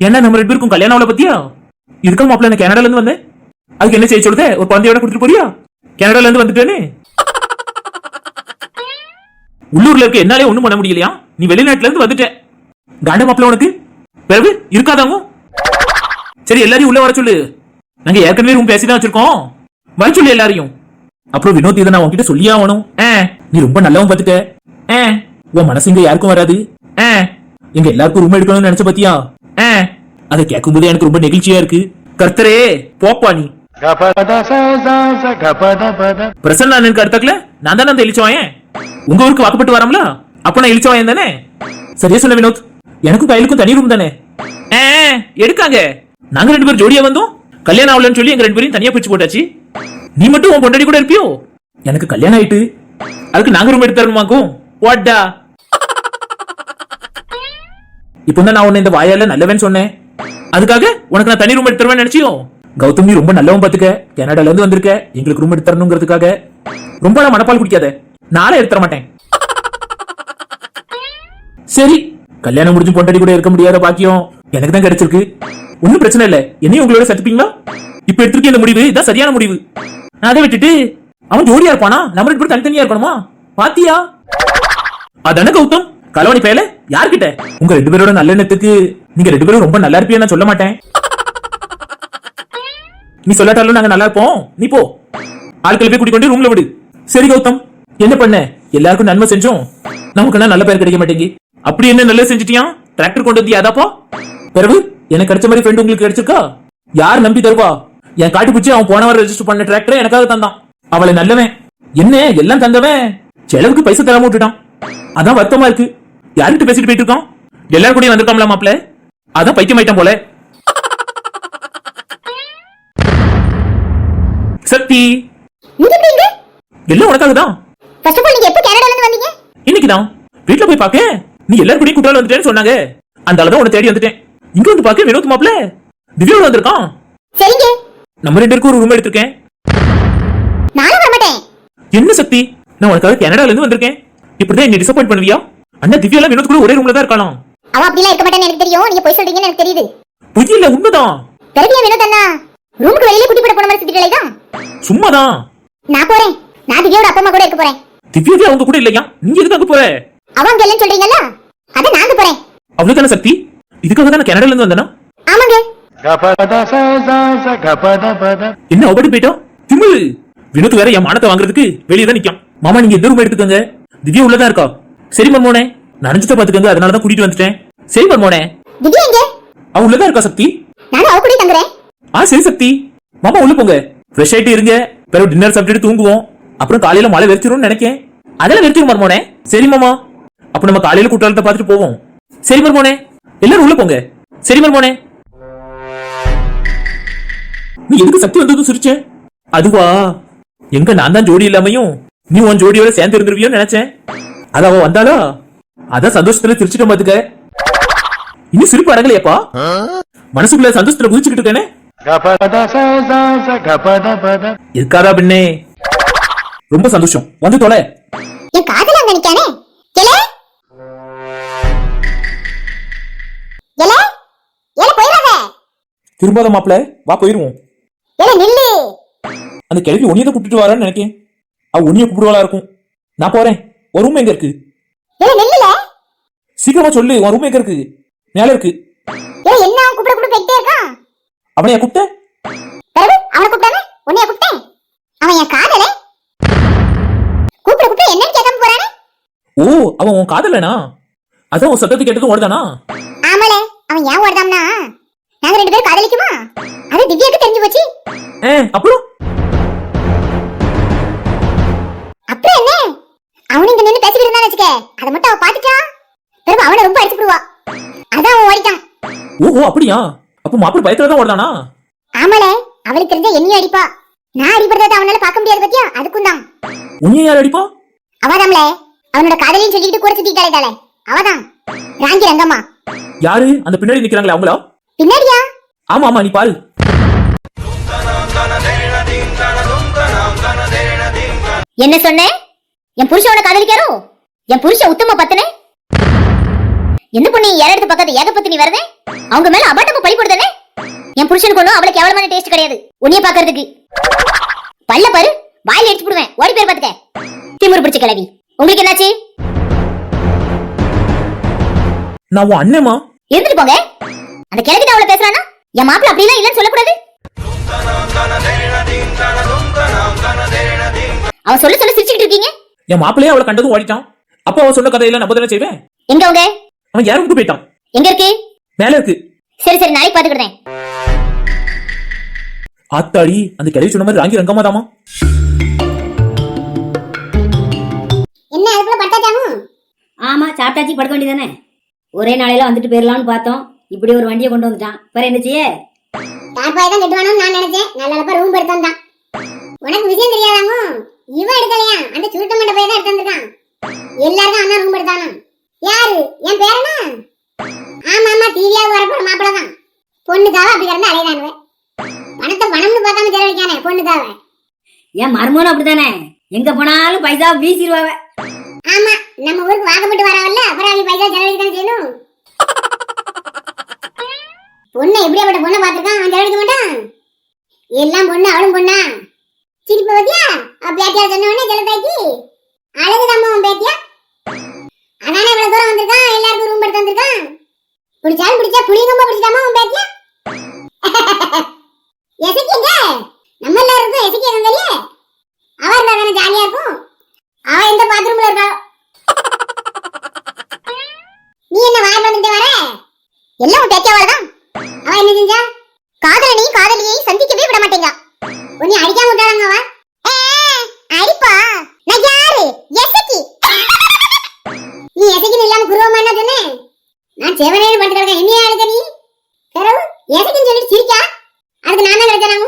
ஏன்னா நம்ம 2 பேருக்கும் கல்யாணம் ஆகல பத்தியா? இதுக்கு மாப்பிள்ள நான் கனடால இருந்து வந்தேன். அதுக்கு என்ன செய்ய சொல்லுத? ஒரு குழந்தையோட கொடுத்துட்டு போறியா? கனடால இருந்து வந்துட்டேன்னு உள்ளூர்ல இருக்க என்னாலே ஒண்ணும் பண்ண முடியலையா? நீ வெளிநாட்டுல இருந்து வந்துட்ட. காண்ட மாப்பிள்ள உனக்கு பிறகு இருக்காதாங்க. சரி எல்லாரையும் உள்ள வர சொல்லு. நாங்க ஏற்கனவே ரூம் பேசிதான் வச்சிருக்கோம். வர சொல்லு எல்லாரையும். அப்புறம் வினோத் இதை நான் உன்கிட்ட சொல்லியே ஆகணும். நீ ரொம்ப நல்லவன் பாத்துக்க. உன் மனசு இங்க யாருக்கும் வராது. எங்க எல்லாருக்கும் ரூம் எடுக்கணும்னு நினைச்ச பாத்தியா? அதை கேட்கும் போது எனக்கு ரொம்ப நெகிழ்ச்சியா இருக்கு. கர்த்தரே போப்பா நீ. பிரசன்னா அடுத்தாக்கல நான் தானே அந்த எழுச்சவாயன். உங்க ஊருக்கு வாக்கப்பட்டு வரோம்ல, அப்ப நான் இழிச்ச வாயன் தானே. சரியா சொன்ன வினோத். எனக்கும் கையிலுக்கும் தனி ரூம் தானே. எடுக்காங்க. நாங்க 2 பேரும் ஜோடியா வந்தோம். கல்யாணம் ஆகலன்னு சொல்லி எங்க 2 பேரையும் தனியா பிரிச்சு போட்டாச்சு. நீ மட்டும் உன் பொண்டாடி கூட இருப்பியோ? எனக்கு கல்யாணம் ஆயிட்டு அதுக்கு நாங்க ரூம் எடுத்து தரணுமாக்கும். வாட்டா இப்போ தான் நான் உன்னை இந்த வாயால நல்லவன் சொன்னேன். அதுக்காக உனக்கு நான் தனி ரூம் எடுத்து தருவேன் நினைச்சியோ? கௌதம், நீ ரொம்ப நல்லவன் பாத்துக்க. கனடால இருந்து வந்திருக்க, எங்களுக்கு ரூம் எடுத்து தரணுங்கிறதுக்காக. ரொம்ப நான் மனப்பால் குடிக்காத, நாளே எடுத்து தர மாட்டேன். சரி, கல்யாணம் முடிஞ்சு பொண்டாடி கூட இருக்க முடியாத பாக்கியம் எனக்கு தான் கிடைச்சிருக்கு. ஒன்னும் பிரச்சனை இல்ல. என்னையும் உங்களோட சத்துப்பீங்களா? இப்ப எடுத்திருக்க இந்த முடிவு இதான் சரியான முடிவு. நான் அதை விட்டுட்டு அவன் ஜோடியா இருப்பானா, நம்ம 2 பேரும் தனித்தனியா இருக்கணுமா? பாத்தியா? அதானே கௌதம் கலவாணி பயல. யார்கிட்ட? உங்க 2 பேரோட நல்லெண்ணத்துக்கு நீங்க 2 பேரும் ரொம்ப நல்லா இருப்பீங்க. நான் சொல்ல மாட்டேன். நீ சொல்லாட்டாலும் நாங்க நல்லா இருப்போம். நீ போ, ஆட்களை போய் கூட்டிக் கொண்டு ரூம்ல விடு. சரி கௌதம், என்ன பண்ண? எல்லாருக்கும் நன்மை செஞ்சோம், நமக்கு நல்ல பேர் கிடைக்க மாட்டேங்கி. அப்படி என்ன நல்ல செஞ்சிட்டியா? டிராக்டர் கொண்டு வந்தியா? அதாப்பா பிறகு எனக்கு கிடைச்ச மாதிரி ஃப்ரெண்ட் உங்களுக்கு கிடைச்சிருக்கா? யார் நம்பி தருவா? என் காட்டு பிடிச்சி அவன் போன வாரம் ரெஜிஸ்டர் பண்ண டிராக்டரை எனக்காக தந்தான். அவளை நல்லவன் என்ன எல்லாம் தந்தவன் செலவுக்கு பைசா தராம விட்டுட்டான். அதான் வருத்தமா இருக்கு. யார்கிட்ட பேசிட்டு போயிட்டு இருக்கான்? எல்லாரும் கூட வந்திருக்காங்களா மாப்ள? அதான் பைத்தியம் ஆயிட்டான் போல. சக்தி, எல்லாம் உனக்காக தான். ஃபர்ஸ்ட் ஆஃப் ஆல் நீங்க எப்ப கனடால இருந்து வந்தீங்க? இன்னைக்குதான் வீட்டுல போய் பாக்க நீ எல்லாரும் கூடயும் குற்றாலம் வந்துட்டேன்னு சொன்னாங்க. அந்த அளவுதான் உன்னை தேடி வந்துட்டேன். இங்க வந்து பாக்க வினோத் மாப்ள திவ்யாவோட வந்திருக்கான். சரிங்க, நம்ம 2 பேருக்கு ஒரு ரூம் எடுத்திருக்கேன். நானும் வர மாட்டேன். என்ன சக்தி, நான் உனக்காக கனடால இருந்து வந்திருக்கேன். இப்படிதான் என்ன டிசப்பாயிண்ட் பண்ணுவியா? அண்ணா திவ்யால வினோத் கூட ஒரே ரூம்ல தான் இருக்கலாம். அவ அப்படிலாம் இருக்க மாட்டான்னு எனக்கு தெரியும். நீங்க போய் சொல்றீங்கன்னு எனக்கு தெரியுது. பொய் இல்ல, உண்மைதான். பெரிய வினோத் அண்ணா ரூமுக்கு வெளியில குட்டி போட போன மாதிரி திட்டலை தான். சும்மாதான். நான் போறேன். நான் திவ்யாவோட அப்பா அம்மா கூட இருக்க போறேன். திவ்யாவே அவங்க கூட இல்லையா? நீங்க எதுக்கு அங்க போற? அவங்க இல்லன்னு சொல்றீங்கல்ல, அத நாங்க போறேன். அவ்வளவுதானே சக்தி? இதுக்காக தான் கனடால இருந்து வந்தேனா? ஆமாங்க. என்ன அவபடி போயிட்டோம்? திமிரு. வினோத் வேற என் மானத்தை வாங்குறதுக்கு வெளியே தான் நிக்கான். மாமா நீங்க எந்த ரூம் எடுத்துக்கோங்க, திவ்யா உள்ளதா இருக்கா. சரி மர்மோனே, நனைஞ்சிட்ட பாத்துக்கோங்க, அதனாலதான் கூட்டிட்டு வந்துட்டேன். சரி மர்மோனே. திவ்யா எங்க? அவ உள்ளதா இருக்கா சக்தி. நானும் அவ கூட தங்குறேன். சரி சக்தி, மாமா உள்ள போங்க, ஃப்ரெஷ் ஆயிட்டு இருங்க. பிறகு டின்னர் சாப்பிட்டு தூங்குவோம். அப்புறம் காலையில மழை வெறிச்சிரும்னு நினைக்கேன். அதெல்லாம் வெறிச்சிரும் மர்மோனே. சரி மாமா, அப்ப நம்ம காலையில குற்றாலத்தை பார்த்துட்டு போவோம். சரி மர்மோனே, எல்லாரும் உள்ள போங்க. சரி மர்மோனே. நீ எதுக்கு சக்தி வந்ததும் சிரிச்ச? அதுவா, எங்க நான் தான் ஜோடி இல்லாமையும் நீ உன் ஜோடியோட சேர்ந்து இருந்துருவியோன்னு நினைச்சேன். அது அவ வந்தாளா, அதான் சந்தோஷத்துல சிரிச்சிட்ட பாத்துக்க. இனி சிரிப்பு அடங்கலையப்பா, மனசுக்குள்ள சந்தோஷத்துல குதிச்சுக்கிட்டு இருக்கேனே. இருக்காதா பின்னே? ரொம்ப சந்தோஷம், வந்து தொலை. என் காதல அங்க நிக்கானே. எலே எலே எலே போயிராத. திரும்பாத மாப்பிள, வா போயிருவோம். எலே நில்லு. அந்த கிழவி உன்னியதை கூப்பிட்டு வரான்னு நினைக்கேன். அவ உன்னிய கூப்பிடுவாளா இருக்கும். நான் போறேன். ஒரு ரூம் எங்க இருக்கு? எலே நில்லுல. சீக்கிரமா சொல்லு, ஒரு ரூம் எங்க இருக்கு? மேல இருக்கு. எலே என்ன அவன் கூப்பிட போயிட்டே இருக்கான். அவனையா கூப்பிட்ட? பிறகு அவனை கூப்பிடாம உன்னைய கூப்பிட்டேன். அவன் என் காதலே. கூப்பிட என்னன்னு கேட்காம போறானே. ஓ, அவன் உன் காதலனா? அதான் உன் சத்தத்தை கேட்டதும் ஓடுதானா? ஆமாலே, அவன் ஏன் ஓடுதாம்னா நாங்க 2 பேரும் காதலிக்குமா, அது திவ்யாக்கு தெரிஞ்சு போச்சு. அப்புறம் அப்புறம் என்ன, அவன் இங்க நின்னு பேசிக்கிட்டு இருந்தான்னு வச்சுக்க, அதை மட்டும் அவ பாத்துட்டா பிறகு அவனை ரொம்ப அடிச்சுடுவா. அதான் அவன் ஓடிட்டான். ஓஹோ அப்படியா? அப்ப மாப்பிள்ள பயத்துலதான் ஓடுதானா? ஆமாலே, அவளுக்கு தெரிஞ்ச என்னையும் அடிப்பா. நான் அடிபடுறத அவனால பார்க்க முடியாது பத்தியா, அதுக்கும் தான். உன்னைய யார் அடிப்பா? அவதாம்லே, அவனோட காதலின்னு சொல்லிக்கிட்டு கூட சுத்திட்டாளே, அவதான் ராங்கி ரங்கம்மா. யாரு அந்த பின்னாடி நிக்கிறாங்களே அவங்களா? பின்னாடியா? ஆமா ஆமா, நீ பாரு. என்ன சொன்ன? என் புருஷனோட காதலிக்காரோ? என் புருஷன் உத்தம பத்தனே. என்ன பொண்ணு ஏறெடுத்து பக்கத்து ஏகப்பத்து நீ வரதே, அவங்க மேல அபாட்டமா பழி போடுதானே. என் புருஷனுக்கு ஒண்ணும் அவளுக்கு கேவலமான டேஸ்ட் கிடையாது உன்னைய பாக்குறதுக்கு. பல்ல பாரு, வாயில அடிச்சு போடுவேன். ஓடி பேர் பாத்துக்க, திமிரு பிடிச்ச கிளவி. உங்களுக்கு என்னாச்சு? நான் உன் அண்ணேமா. இருந்துட்டு போங்க. அந்த கிழவிட்ட அவளை பேசுறானா, என் மாப்பிள்ள அப்படிலாம் இல்லன்னு சொல்லக்கூடாது. அவ சொல்ல சொல்ல சிரிச்சுக்கிட்டு இருக்கீங்க. என் மாப்பிள்ளையே அவளை கண்டதும் ஓடிட்டான். அப்ப அவ சொன்ன கதையெல்லாம் நம்ம தானே செய்வேன். எங்க அவங்க? அவன் யாருக்கு போயிட்டான். எங்க இருக்கு? மேல இருக்கு. சரி சரி, நாளைக்கு பாத்துக்கிட்டேன். ஆத்தாடி, அந்த கிழவி சொன்ன மாதிரி ராங்கி ரங்கம்மா தாமா. என்ன ஆமா, சாப்பிட்டாச்சு, படுக்க வேண்டியதானே. ஒரே நாளையில வந்துட்டு போயிடலாம்னு பார்த்தோம். இப்படி ஒரு வண்டியை கொண்டு வந்துட்டான். வேற என்ன செய்ய? தார்பாய் தான் கட்டுவானு நான் நினைச்சேன். நல்லப்ப ரூம் எடுத்தான் தான். உனக்கு விஷயம் தெரியாதாங்க? இவன் எடுக்கலையா? அந்த சுருட்ட மண்ட பையன் தான் எடுத்து வந்திருக்கான். எல்லாருக்கும் அண்ணா ரூம் எடுத்தானா? யாரு? என் பேரனா? ஆமா ஆமா, டிவியாவுக்கு வரப்போற மாப்பிள்ள தான். பொண்ணுக்காக அப்படி கிடந்து அலைதானுவ. பணத்தை பணம்னு பார்க்காம செலவழிக்கானே பொண்ணுக்காக. என் மருமகனும் அப்படித்தானே, எங்க போனாலும் பைசா வீசிடுவாவ. ஆமா, நம்ம ஊருக்கு வாக்கப்பட்டு வரவல்ல, அப்புறம் அவங்க பைசா செலவழிக்கதான் செய்யணும். பொண்ணு எப்படியாப்பட்ட பொண்ணை பார்த்திருக்கான், அவன் செலவழிக்க மாட்டான். எல்லாம் பொண்ணு, அவளும் பொண்ணா. சிரிப்பு பத்தியா? பேட்டியா சொன்ன உடனே ஜலத்தாக்கி அழகுதாம்மா உன் பேட்டியா. அதானே இவ்வளவு தூரம் வந்திருக்கான், எல்லாருக்கும் ரூம் எடுத்து வந்திருக்கான். பிடிச்சாலும் பிடிச்சா புளியங்கம்பா பிடிச்சிட்டாமா உன் பேட்டியா. எசக்கிங்க நம்ம எல்லாருக்கும் எசக்கி இல்லையே. அவ இருந்தா தானே ஜாலியா இருக்கும். அவ எந்த பாத்ரூம்ல இருக்கா? நீ என்ன வாய் வந்துட்டு வர? எல்லாம் உன் பேட்டியாவால தான். அவ என்ன செஞ்சா? காதலனை காதலியை சந்திக்கவே விட மாட்டேங்க. உன்னை அடிக்காம விட்டாங்க அவ. அடிப்பா? நான் யாரு? எசக்கி. நீ எசக்கின்னு இல்லாம குருவமா என்ன சொன்னேன்? நான் செவனேன்னு படுத்து கிடக்கேன். என்னையா அழுத நீ? கரவு எசக்கின்னு சொல்லிட்டு சிரிக்கா? அதுக்கு நான் தான் கிடைச்சானாங்க.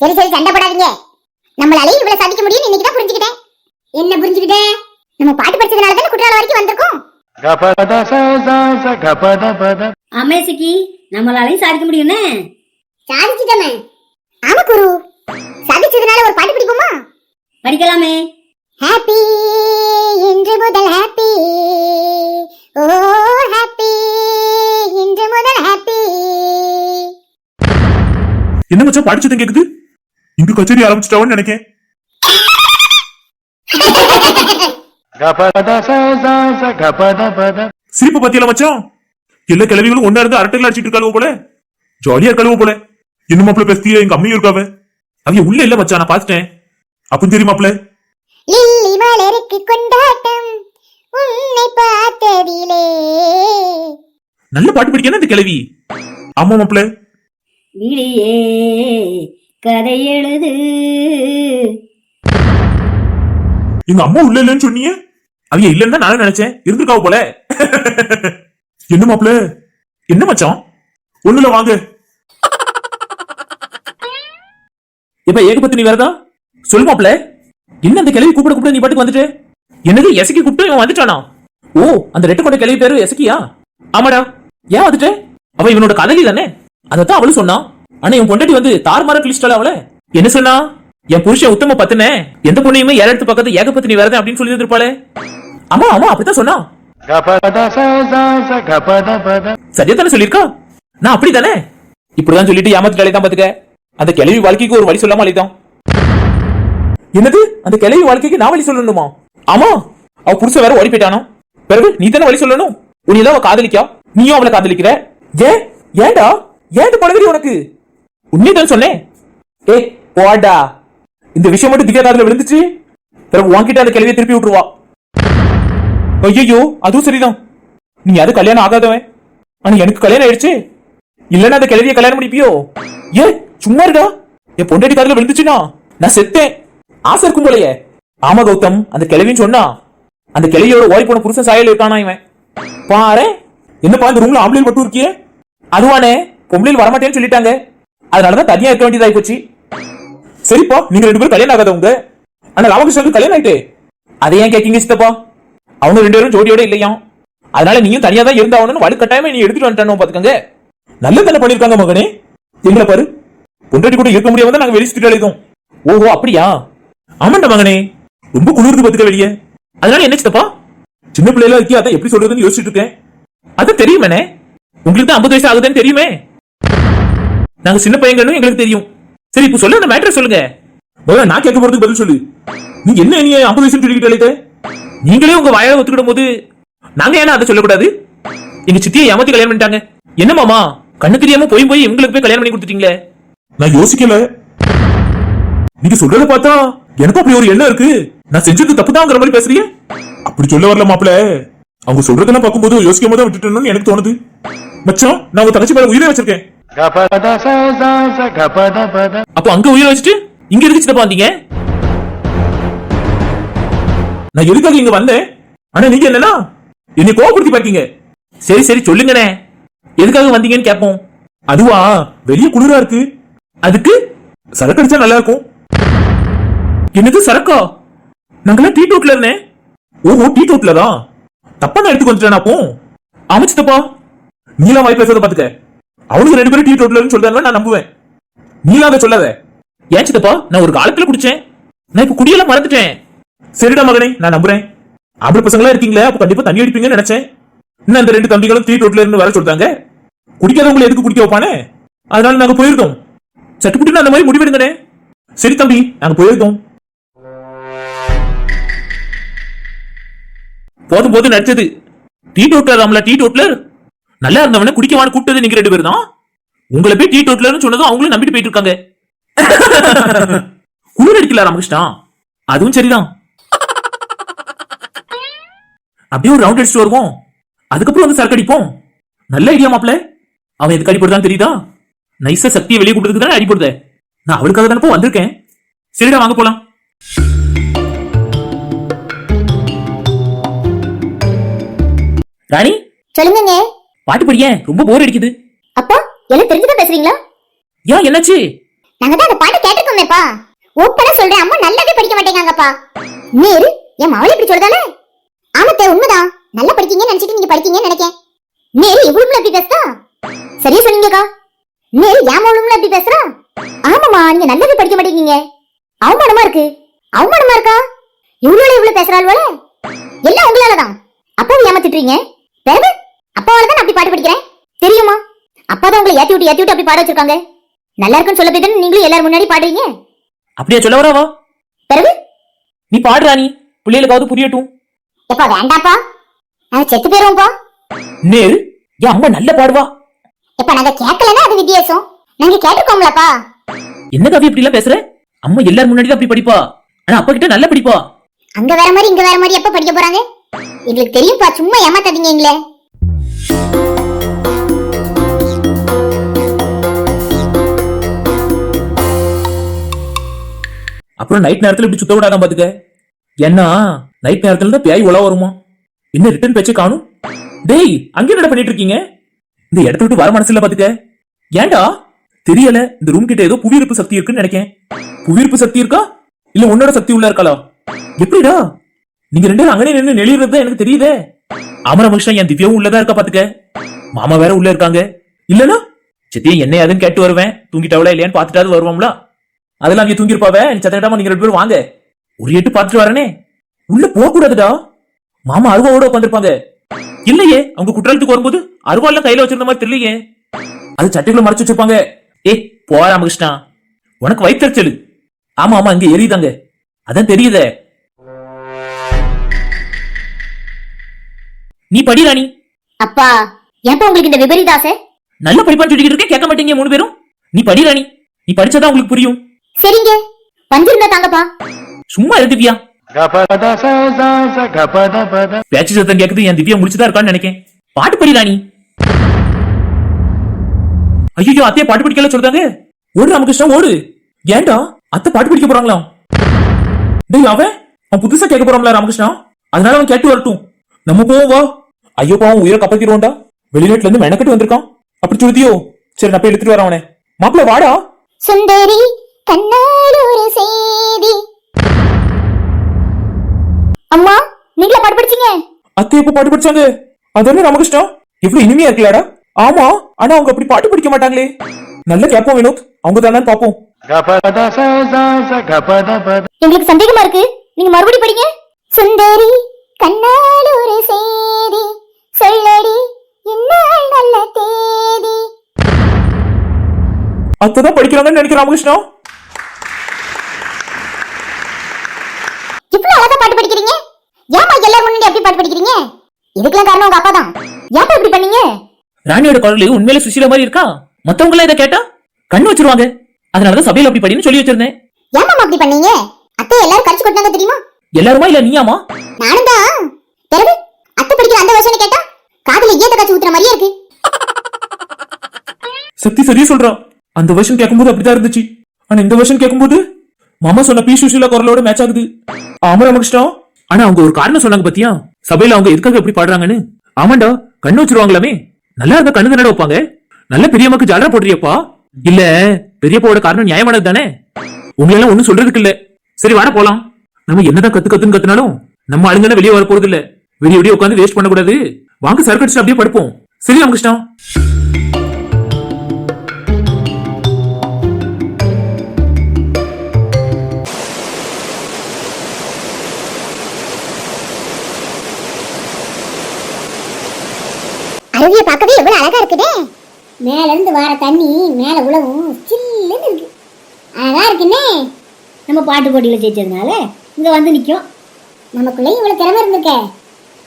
சரி சரி, சண்டை போடாதீங்க. நம்மளால இவ்வளவு சாதிக்க முடியும்னு இன்னைக்கு தான் புரிஞ்சுக்கிட்டேன். என்ன புரிஞ்சுக்கிட்டேன்? நம்ம பாட்டு படிச்சதுனால தான் குற்றாலம் வரைக்கும் வந்திருக்கோம். அமேசிக்கு நம்மளாலையும் சாதிக்க முடியும்னு சாதிச்சிட்டமே. ஆமா குரு, சாதிச்சதுனால ஒரு பாட்டு படிப்போமா? படிக்கலாமே. ஹாப்பி இன்று முதல் ஹாப்பி, ஓ ஹாப்பி இன்று முதல் ஹாப்பி. என்ன மச்சான் பாடிச்சதும் கேக்குது? இங்க கச்சேரி ஆரம்பிச்சிட்டாவன்னு நினைக்கேன். சிரிப்பு பத்தியில மச்சான், எல்லா கிளவிகளும் ஒன்னா இருந்து அரட்டைகள் அடிச்சிட்டு இருக்காளுவோ போல. ஜாலியா இருக்காளுவோ போல. இன்னும் மாப்பிள்ள பேசிய எங்க அம்மையும் இருக்காவ. அவங்க உள்ள இல்ல மச்சான், நான் பாத்துட்டேன். அப்ப தெரியும் மாப்பிள்ள. லில்லி மலருக்கு கொண்டாட்டம் உன்னை பார்த்ததிலே. நல்ல பாட்டு படிக்கணும் இந்த கிளவி. ஆமா மாப்பிள்ள. விழியே கதை எழுது. எங்க அம்மா உள்ள இல்லன்னு சொன்னீங்க. அவங்க இல்லன்னு நானும் நினைச்சேன். இருந்திருக்காவ போல. என்ன மாப்பிள்ள? என்ன மச்சான்? ஒண்ணுல வாங்க. இப்ப ஏகபத்தினி வேறதா சொல்லு மாப்பிள்ள. என்ன அந்த கிளவி கூப்பிட நீ பாட்டுக்கு வந்துட்டு? என்னது எசக்கி கூப்பிட்டு இவன் வந்துட்டானா? ஓ, அந்த ரெட்டு கொண்ட கிளவி பேரு எசக்கியா? ஆமாடா. ஏன் வந்துட்டு? அவ இவனோட காதலி தானே, அதத்தான் அவளும் சொன்னான். ஆனா இவன் பொண்டாட்டி வந்து தாறுமாற கிழிச்சிட்டால அவளை. என்ன சொன்னா? என் புருஷன் உத்தம பத்துனே, எந்த பொண்ணையுமே ஏழெடுத்து பக்கத்து ஏகபத்தினி வேறதா அப்படின்னு சொல்லி இருப்பாளே. ஆமா ஆமா, அப்படித்தான் சொன்னா. சரியாதானே சொல்லிருக்கா? நான் அப்படித்தானே? இப்படிதான் சொல்லிட்டு ஏமாத்திட்டாலே தான் பாத்துக்க. அந்த கிளவி வாழ்க்கைக்கு ஒரு வழி சொல்லாம அழைத்தான். என்னது? அந்த கிளவி வாழ்க்கைக்கு நான் வழி சொல்லணுமா? ஆமா, அவ புருஷ வேற ஓடி போயிட்டானோ. பிறகு நீ தானே வழி சொல்லணும். உன்னிதான் அவ காதலிக்கா, நீயும் அவளை காதலிக்கிற. ஏன்டா ஏன்டா பழகுறி உனக்கு? உண்மைதான் சொன்னேன். ஏ போடா, இந்த விஷயம் மட்டும் திவ்யா காதுல விழுந்துச்சு, பிறகு உன்கிட்ட அந்த கிளவியை திருப்பி விட்டுருவா. ஐயோ, அதுவும் சரிதான். நீ அது கல்யாணம் ஆகாதவன். ஆனா எனக்கு கல்யாணம் ஆயிடுச்சு. இல்லன்னா அந்த கிளவியை கல்யாணம் முடிப்பியோ? சும்மா இருக்கா? என் பொண்டாட்டி காதுல விழுந்துச்சுன்னா நான் செத்தேன். ஆசை இருக்கும் போலயே. ஆமா கௌதம், அந்த கிளவின்னு சொன்னா அந்த கிளவியோட ஓடி போன புருஷன் சாயல் இருக்கானா இவன். பாரு, என்னப்பா இந்த ரூம்ல ஆம்பளையில் மட்டும் இருக்கியே? அதுவானே, பொம்பளையில் வரமாட்டேன்னு சொல்லிட்டாங்க. அதனாலதான் தனியா இருக்க வேண்டியதாயி போச்சு. சரிப்பா, நீங்க ரெண்டு பேரும் கல்யாணம் ஆகாதவங்க. ஆனா ராமகிருஷ்ணனுக்கு கல்யாணம் ஆயிட்டே. அதை ஏன் கேக்கீங்க சித்தப்பா? அவங்க ரெண்டு பேரும் ஜோடியோட இல்லையா, அதனால நீயும் தனியா தான் இருந்தாவணும்னு வலுக்கட்டாயமே நீ எடுத்துட்டு வந்துட்டானு பாத்துக்கங்க. நல்ல தானே பண்ணிருக்காங்க மகனே. எங்களை பாரு, பொண்டாட்டி கூட இருக்க முடியாம தான் நாங்க வெளியே சுத்திட்டு எழுதும். ஓஹோ அப்படியா? ஆமாண்டா மகனே, ரொம்ப குளிர்ந்து பாத்துக்க வெளியே. அதனால என்ன சித்தப்பா? சின்ன பிள்ளைல இருக்கி அதை எப்படி சொல்றதுன்னு யோசிச்சுட்டு இருக்கேன். அது தெரியுமே, உங்களுக்கு தான் 50 வயசு ஆகுதுன்னு தெரியுமே. நாங்க சின்ன பையங்கன்னு எங்களுக்கு தெரியும். சரி, இப்ப சொல்ல அந்த மேட்டர் சொல்லுங்க. நான் கேட்க போறதுக்கு பதில் சொல்லு. நீ என்ன நீ 50 வயசுன்னு சொல்லிக்கிட்டு நீங்களே உங்க வாயால ஒத்துக்கிடும் போது நாங்க ஏன்னா அதை சொல்லக்கூடாது? எங்க சித்தியை ஏமாத்தி கல்யாணம் பண்ணிட்டாங்க. என்ன மாமா, கண்ணு தெரியாம போய் இவங்களுக்கு போய் கல்யாணம் பண்ணி கொடுத்துட்டீங்களே. நான் யோசிக்கல. நீங்க சொல்றத பார்த்தா எனக்கு அப்படி ஒரு எண்ணம் இருக்கு. நான் செஞ்சது தப்புதாங்கிற மாதிரி பேசுறீங்க. அப்படி சொல்ல வரல மாப்பிள்ள. அவங்க சொல்றதெல்லாம் பார்க்கும்போது யோசிக்கும் போது விட்டுட்டேன்னு எனக்கு தோணுது. மச்சான், நான் உங்க தங்கச்சி மேல உயிரை வச்சிருக்கேன். அப்போ அங்க உயிரை வச்சுட்டு இங்க எதுக்கு சித்தப்பா வந்தீங்க? நான் எதுக்காக இங்க வந்தேன்? ஆனா நீங்க என்னன்னா என்னை கோவப்படுத்தி பாக்கீங்க. சரி சரி சொல்லுங்கண்ணே, எதுக்காக வந்தீங்கன்னு கேட்போம். அதுவா, வெளிய குளிரா இருக்கு, அதுக்கு சரக்கு அடிச்சா நல்லா இருக்கும். என்னது சரக்கா? நாங்களாம் டீ டோட்ல இருந்தேன். ஓஹோ, டீ டோட்ல தான். தப்பா நான் எடுத்து வந்துட்டேன். அப்போ அமைச்சு தப்பா நீலாம் வாய் பேசுறத பாத்துக்க. அவனுக்கு 2 பேரும் டீ டோட்லன்னு சொல்றாங்க, நான் நம்புவேன். நீலாத சொல்லாத. ஏன் சித்தப்பா, நான் ஒரு காலத்துல குடிச்சேன், நான் இப்ப குடியெல்லாம் மறந்துட்டேன். சரிடா மகனே, நான் நம்புறேன். ஆம்பளை பசங்களா இருக்கீங்களே, அப்ப கண்டிப்பா தண்ணி அடிப்பீங்கன்னு நினைச்சேன். இன்னும் அந்த 2 தம்பிகளும் டீ டோட்ல இருந்து வர சொல்றாங்க. குடிக்காதவங்களை எதுக்கு குடிக்க வைப்பானே, அதனால நாங்க போயிருந்தோம். சட்டுக்குட்டின்னு அந்த மாதிரி முடிவெடுங்கனே. சரி தம்பி, நாங்க போயிருந்தோம். போதும் போதும் நடிச்சது. டீ டோட்லர் ஆமல, டீ டோட்லர் நல்லா இருந்தவன குடிக்கவான்னு கூப்பிட்டது நீங்க 2 பேரும் தான். உங்களை போய் டீ டோட்லர்னு சொன்னதும் அவங்களும் நம்பிட்டு போயிட்டு இருக்காங்க. குளிர் அடிக்கல ராமகிருஷ்ணா, அதுவும் சரிதான். அப்படியே ஒரு ரவுண்ட் அடிச்சுட்டு வருவோம், அதுக்கப்புறம் வந்து சரக்கு அடிப்போம். நல்ல ஐடியா மாப்ள. அவன் எதுக்கு அடிப்படுதான் தெரியுதா? நைஸா சக்தியை வெளியே கொடுத்ததுக்கு தானே அடிப்படுத. நான் அவளுக்காக தானே வந்திருக்கேன். சரிடா வாங்க போலாம். ராணி சொல்லுங்க. பாட்டு படிய, ரொம்ப போர் அடிக்குது. அப்பா எல்லாம் தெரிஞ்சுதான் பேசுறீங்களா? ஏன் என்னாச்சு? நாங்க தான் அந்த பாட்டு கேட்டிருக்கோமேப்பா. ஓப்பனா சொல்றேன், அம்மா நல்லாவே படிக்க மாட்டேங்காங்கப்பா. நேரு என் மவளை இப்படி சொல்றதானே? ஆமத்தே உண்மைதான், நல்லா படிக்கீங்கன்னு நினைச்சிட்டு நீங்க படிக்கீங்கன்னு நினைக்கேன். நேரு இவ்வளவு எப்படி பேசுதா? சரியா சொன்னீங்கக்கா. நேரு ஏன் மவளும் எப்படி பேசுறா? ஆமாமா, நீங்க நல்லாவே படிக்க மாட்டேங்கீங்க. அவமானமா இருக்கு. அவமானமா இருக்கா? இவ்வளவு பேசுறாள்வல எல்லாம் உங்களாலதான். அப்பாவை ஏமாத்திட்டுறீங்க. பிறகு அப்பாவால தான் அப்படி பாட்டு படிக்கிறேன் தெரியுமா? அப்பா தான் உங்களை ஏத்தி விட்டு அப்படி பாட வச்சிருக்காங்க. நல்லா இருக்குன்னு சொல்ல போய் நீங்களும் எல்லாரும் முன்னாடி பாடுறீங்க. அப்படியே சொல்ல வரவா? பிறகு நீ பாடுறா, நீ பிள்ளைகளுக்காவது புரியட்டும். எப்பா வேண்டாப்பா, நாங்க செத்து போயிருவோம்ப்பா. நேரு என் அம்மா நல்ல பாடுவா. எப்ப நாங்க கேட்கலன்னா அது வித்தியாசம், நாங்க கேட்டிருக்கோம்லப்பா. என்ன கவி இப்படி எல்லாம் பேசுற? அம்மா எல்லாரும் முன்னாடி தான் அப்படி படிப்பா, ஆனா அப்பா கிட்ட நல்லா படிப்பா. அங்க வேற மாதிரி இங்க வேற மாதிரி எப்ப படிக்க போறாங்க? எங்களுக்கு தெரியும்ப்பா, சும்மா ஏமாத்தாதீங்க எங்களே. அப்புறம் நைட் நேரத்துல இப்படி சுத்த விடாதான் பாத்துக்க. ஏன்னா நைட் நேரத்துல தான் பேய் உலா வருமா. என்ன ரிட்டர்ன் பேச்சே காணும். டேய், அங்கே என்ன பண்ணிட்டு இருக்கீங்க? இந்த இடத்த விட்டு வர மனசு இல்ல பாத்துக்க. ஏன்டா தெரியல, இந்த ரூம் கிட்ட ஏதோ புவியீர்ப்பு சக்தி இருக்குன்னு நினைக்கேன். புவியீர்ப்பு சக்தி இருக்கா இல்ல உன்னோட சக்தி உள்ள இருக்காளா? எப்படிடா நீங்க 2 பேரும் அங்கனே நின்று நெளியறது எனக்கு தெரியுதே. அமர மனுஷன் என் திவ்யாவும் உள்ளதா இருக்கா பாத்துக்க. மாமா வேற உள்ள இருக்காங்க. இல்லனா சித்தியை என்ன அதுன்னு கேட்டு வருவேன். தூங்கிட்டவளா இல்லையான்னு பாத்துட்டாவது வருவோம்ல. அதெல்லாம் அங்கே தூங்கிருப்பாவே. சத்தமா நீங்க 2 பேரும் வாங்க, ஒரு எட்டு பாத்துட்டு வரனே. உள்ள போக கூடாதுடா, மாமா அருவாவோட உட்காந்துருப்பாங்க. இல்லையே, அவங்க குற்றாலத்துக்கு வரும்போது அருவாள்லாம் கையில வச்சிருந்த மாதிரி தெரியலையே. அது சட்டைகளை மறைச்சு வச்சிருப்பாங்க. போ ராமகிருஷ்ணா, உனக்கு வயிற்றுச்சல். ஆமா ஆமா, இங்க எரியுதாங்க, அதான் தெரியுதே. நீ படி ராணி. அப்பா ஏப்பா உங்களுக்கு இந்த விபரீத ஆசை? நல்ல படிப்பான்னு சொல்லிட்டு இருக்க, கேட்க மாட்டீங்க 3 பேரும். நீ படி ராணி, நீ படிச்சாதான் உங்களுக்கு புரியும். சரிங்க, பஞ்சிருந்தா தாங்கப்பா. சும்மா இரு திவ்யா. பேச்சு சத்தம் கேக்குது, என் திவ்யா முடிச்சுதான் இருக்கான்னு நினைக்கேன். பாட்டு படி ராணி. ஐயோ, அத்தைய பாட்டு படிக்கல சொல்றாங்க. ஓடு ராமகிருஷ்ணா ஓடு. ஏன்டா அத்தை பாட்டு படிக்க போறாங்களாம்? டேய், அவன் புதுசா கேட்க போறாங்களா ராமகிருஷ்ணா? அதனால அவன் கேட்டு வரட்டும், நம்ம போவோம் வா. ஐயோ பாவம், உயிரை கப்பத்திடுவோம்டா. வெளிநாட்டுல இருந்து மெனக்கட்டு வந்திருக்கான். அப்படி சொல்லியோ? சரி, நான் போய் எடுத்துட்டு வரேன் அவனை. மாப்பிள்ள வாடா. சுந்தரி கண்ணால் ஒரு செய்தி. அம்மா நீங்களா பாட்டு படிச்சீங்க? அத்தை எப்ப பாட்டு படிச்சாங்க? அதானே ராமகிருஷ்ணா, எவ்வளவு இனிமையா இருக்கலாடா. ஆமா, ஆனா அவங்க அப்படி பாட்டு படிக்க மாட்டாங்களே. நல்ல கேப்போம் வினோத், அவங்க தானே பாப்போம். எங்களுக்கு சந்தேகமா இருக்கு, நீங்க மறுபடியும் படிங்க. சுந்தரி கண்ணால் ஒரு செய்தி சொல்லடி, இந்நாள் நல்ல தேதி. அத்தைதான் படிக்கிறாங்கன்னு நினைக்கிறேன் ராமகிருஷ்ணா. இவ்வளவு அழகா பாட்டு படிக்கிறீங்க, ஏமா எல்லாரும் முன்னாடி அப்படி பாட்டு படிக்கிறீங்க? இதுக்கெல்லாம் காரணம் உங்க அப்பா தான். ஏப்பா இப்படி பண்ணீங்க? ராணியோட குரல் உண்மையில சுசீலா மாதிரி இருக்கா. மத்தவங்க எல்லாம் இதை கேட்டா கண்ணு வச்சிருவாங்க. அதனாலதான் சபையில அப்படி படின்னு சொல்லி வச்சிருந்தேன். ஏமா அப்படி பண்ணீங்க? அத்தை எல்லாரும் கடிச்சு கொட்டாங்க தெரியுமா? எல்லாருமா இல்ல நீயாமா? நானும் தான். பிறகு அத்தை படிக்கிற அந்த வருஷம் கேட்டா காதுல ஈயத்த காய்ச்சி ஊத்துற மாதிரியே இருக்கு. சக்தி சரியா சொல்றா. அந்த வருஷம் கேட்கும்போது அப்படிதான் இருந்துச்சு, ஆனா இந்த வருஷம் கேட்கும்போது மாமா சொன்ன பி சுஷீலா குரலோட மேட்ச் ஆகுது. ஆமா ராமகிருஷ்ணா, ஆனா அவங்க ஒரு காரணம் சொன்னாங்க பத்தியா? சபையில அவங்க எதுக்காக எப்படி பாடுறாங்கன்னு. ஆமாண்டா, கண்ணு வச்சிருவாங்களாமே. நல்லா இருந்தா கண்ணு தானே வைப்பாங்க. நல்ல பெரியம்மாக்கு ஜாலரா போடுறியப்பா. இல்ல பெரியப்பாவோட காரணம் நியாயமானது தானே. உங்களெல்லாம் ஒண்ணும் சொல்றதுக்கு இல்ல. சரி வாட போலாம். நம்ம என்னதான் கத்துன்னு கத்துனாலும் நம்ம ஆளுங்க வெளியே வர போறது இல்ல. வெளியே வெளியே உட்காந்து வேஸ்ட் பண்ணக்கூடாது. வாங்க சரக்கு அடிச்சு அப்படியே படுப்போம். சரி ராமகிருஷ்ணா. அருவியை பார்க்கவே எவ்வளவு அழகா இருக்குதே. மேல இருந்து வர தண்ணி மேல உழவும் சில்லுன்னு இருக்கு. அழகா இருக்குன்னே. நம்ம பாட்டு போட்டியில ஜெயிச்சதுனால இங்க வந்து நிக்கும். நமக்குள்ளே இவ்வளவு திறமை இருந்திருக்க.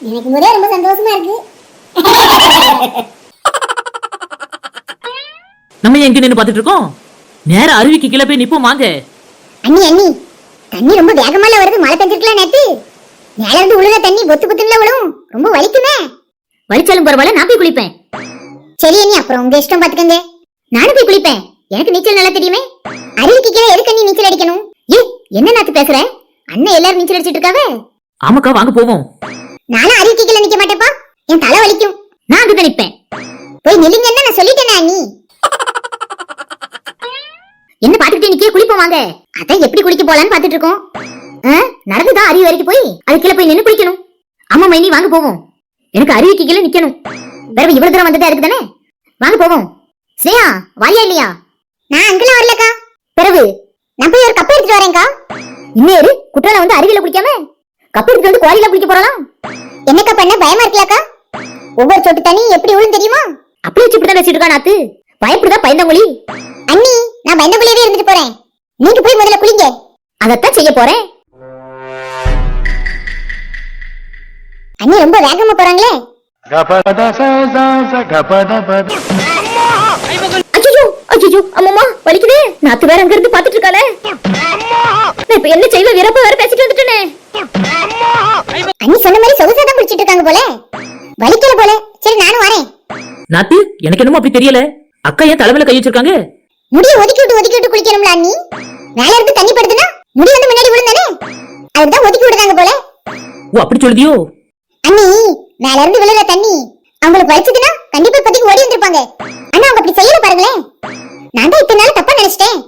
எனக்கு முதல்ல ரொம்ப சந்தோஷமா இருக்கு. நம்ம எங்க நின்னு பாத்துட்டு இருக்கோம்? நேரா அருவிக்கு கீழே போய் நிப்போம் வாங்க. அண்ணி அண்ணி, தண்ணி ரொம்ப வேகமால வருது. மழை பெஞ்சிருக்கலாம் நேத்து. மேல இருந்து உழுக தண்ணி பொத்து பொத்துல விழும். ரொம்ப வலிக்குமே. வலிச்சாலும் பரவாயில்ல, நான் போய் குளிப்பேன். சரி அண்ணி, அப்புறம் உங்க இஷ்டம் பாத்துக்கங்க. நானும் போய் குளிப்பேன். எனக்கு நீச்சல் நல்லா தெரியுமே. அருவிக்கு கீழே எதுக்கு நீ நீச்சல் அடிக்கணும்? ஏ என்ன நாத்து பேசுற? அண்ணன் எல்லாரும் நீச்சல் அடிச்சிட்டு இருக்காவே. ஆமாக்கா வாங்க போவோம். நானும் அருவிக்கு கீழே நிக்க மாட்டேப்பா. என் தலை வலிக்கும். நான் அங்கதான் நிப்பேன். போய் நில்லுங்கன்னா நான் சொல்லிட்டேனே அண்ணி. என்ன பாத்துக்கிட்டே நிக்க? குளிப்போம் வாங்க. அதான் எப்படி குளிக்க போலான்னு பாத்துட்டு இருக்கோம். நடந்துதான் அருவி வரைக்கும் போய் அது கீழே போய் நின்னு குளிக்கணும். ஆமா மைனி வாங்க போவோம். எனக்கு அருவிக்கு கீழே நிக்கணும். வேற இவ்வளவு தூரம் வந்துட்டா இருக்கு தானே. வாங்க போவோம். ஸ்ரேயா வாயா இல்லையா? நான் அங்கெல்லாம் வரலக்கா. பிறகு நான் போய் ஒரு கப் எடுத்துட்டு வரேன்க்கா. இன்னேரு குற்றால வந்து அருவியில குளிக்காம கப்பு எடுத்து வந்து குவாரியில குளிக்க போறலாம். என்னக்கா பண்ண பயமா இருக்கலாக்கா? ஒவ்வொரு சொட்டு தண்ணி எப்படி விழும் தெரியுமா? அப்படி வச்சு இப்படிதான் வச்சிட்டு இருக்கா நாத்து. பயப்படுதா பயந்தங்குழி? அண்ணி, நான் பயந்தங்குழியவே இருந்துட்டு போறேன். நீங்க போய் முதல்ல குளிங்க. அதத்தான் செய்ய போறேன். அண்ணி ரொம்ப வேகமா போறாங்களே. அச்சோ அச்சோ அம்மா வலிக்குதே. நாத்து வேற அங்க இருந்து பாத்துட்டு இருக்காளே. நான் இப்ப என்ன செய்வ? வீரப்ப வேற பேசிட்டு வந்துட்டேனே. அண்ணி சொன்ன மாதிரி சொகுசாதான் குளிச்சிட்டு இருக்காங்க போல. வலிக்கல போல. சரி நானும் வரேன். நாத்து எனக்கு என்னமோ அப்படி தெரியல. அக்கா ஏன் தலைமையில கை வச்சிருக்காங்க? முடிய ஒதுக்கி விட்டு குளிக்கணும்ல அண்ணி. மேல இருந்து தண்ணி படுதுன்னா முடி வந்து முன்னாடி விழுந்தானே. அதுதான் ஒதுக்கி விடுறாங்க போல. ஓ அப்படி சொல்லுதியோ? அண்ணி, மேல இருந்து விழுற தண்ணி அவங்களுக்கு வலிச்சதுன்னா கண்டிப்பா பத்திக்கு ஓடி வந்திருப்பாங்க. ஆனா அவங்க அப்படி செய்யல பாருங்களேன். நான் தான் இத்தனை நாள் தப்பா நினைச்சிட்டேன்.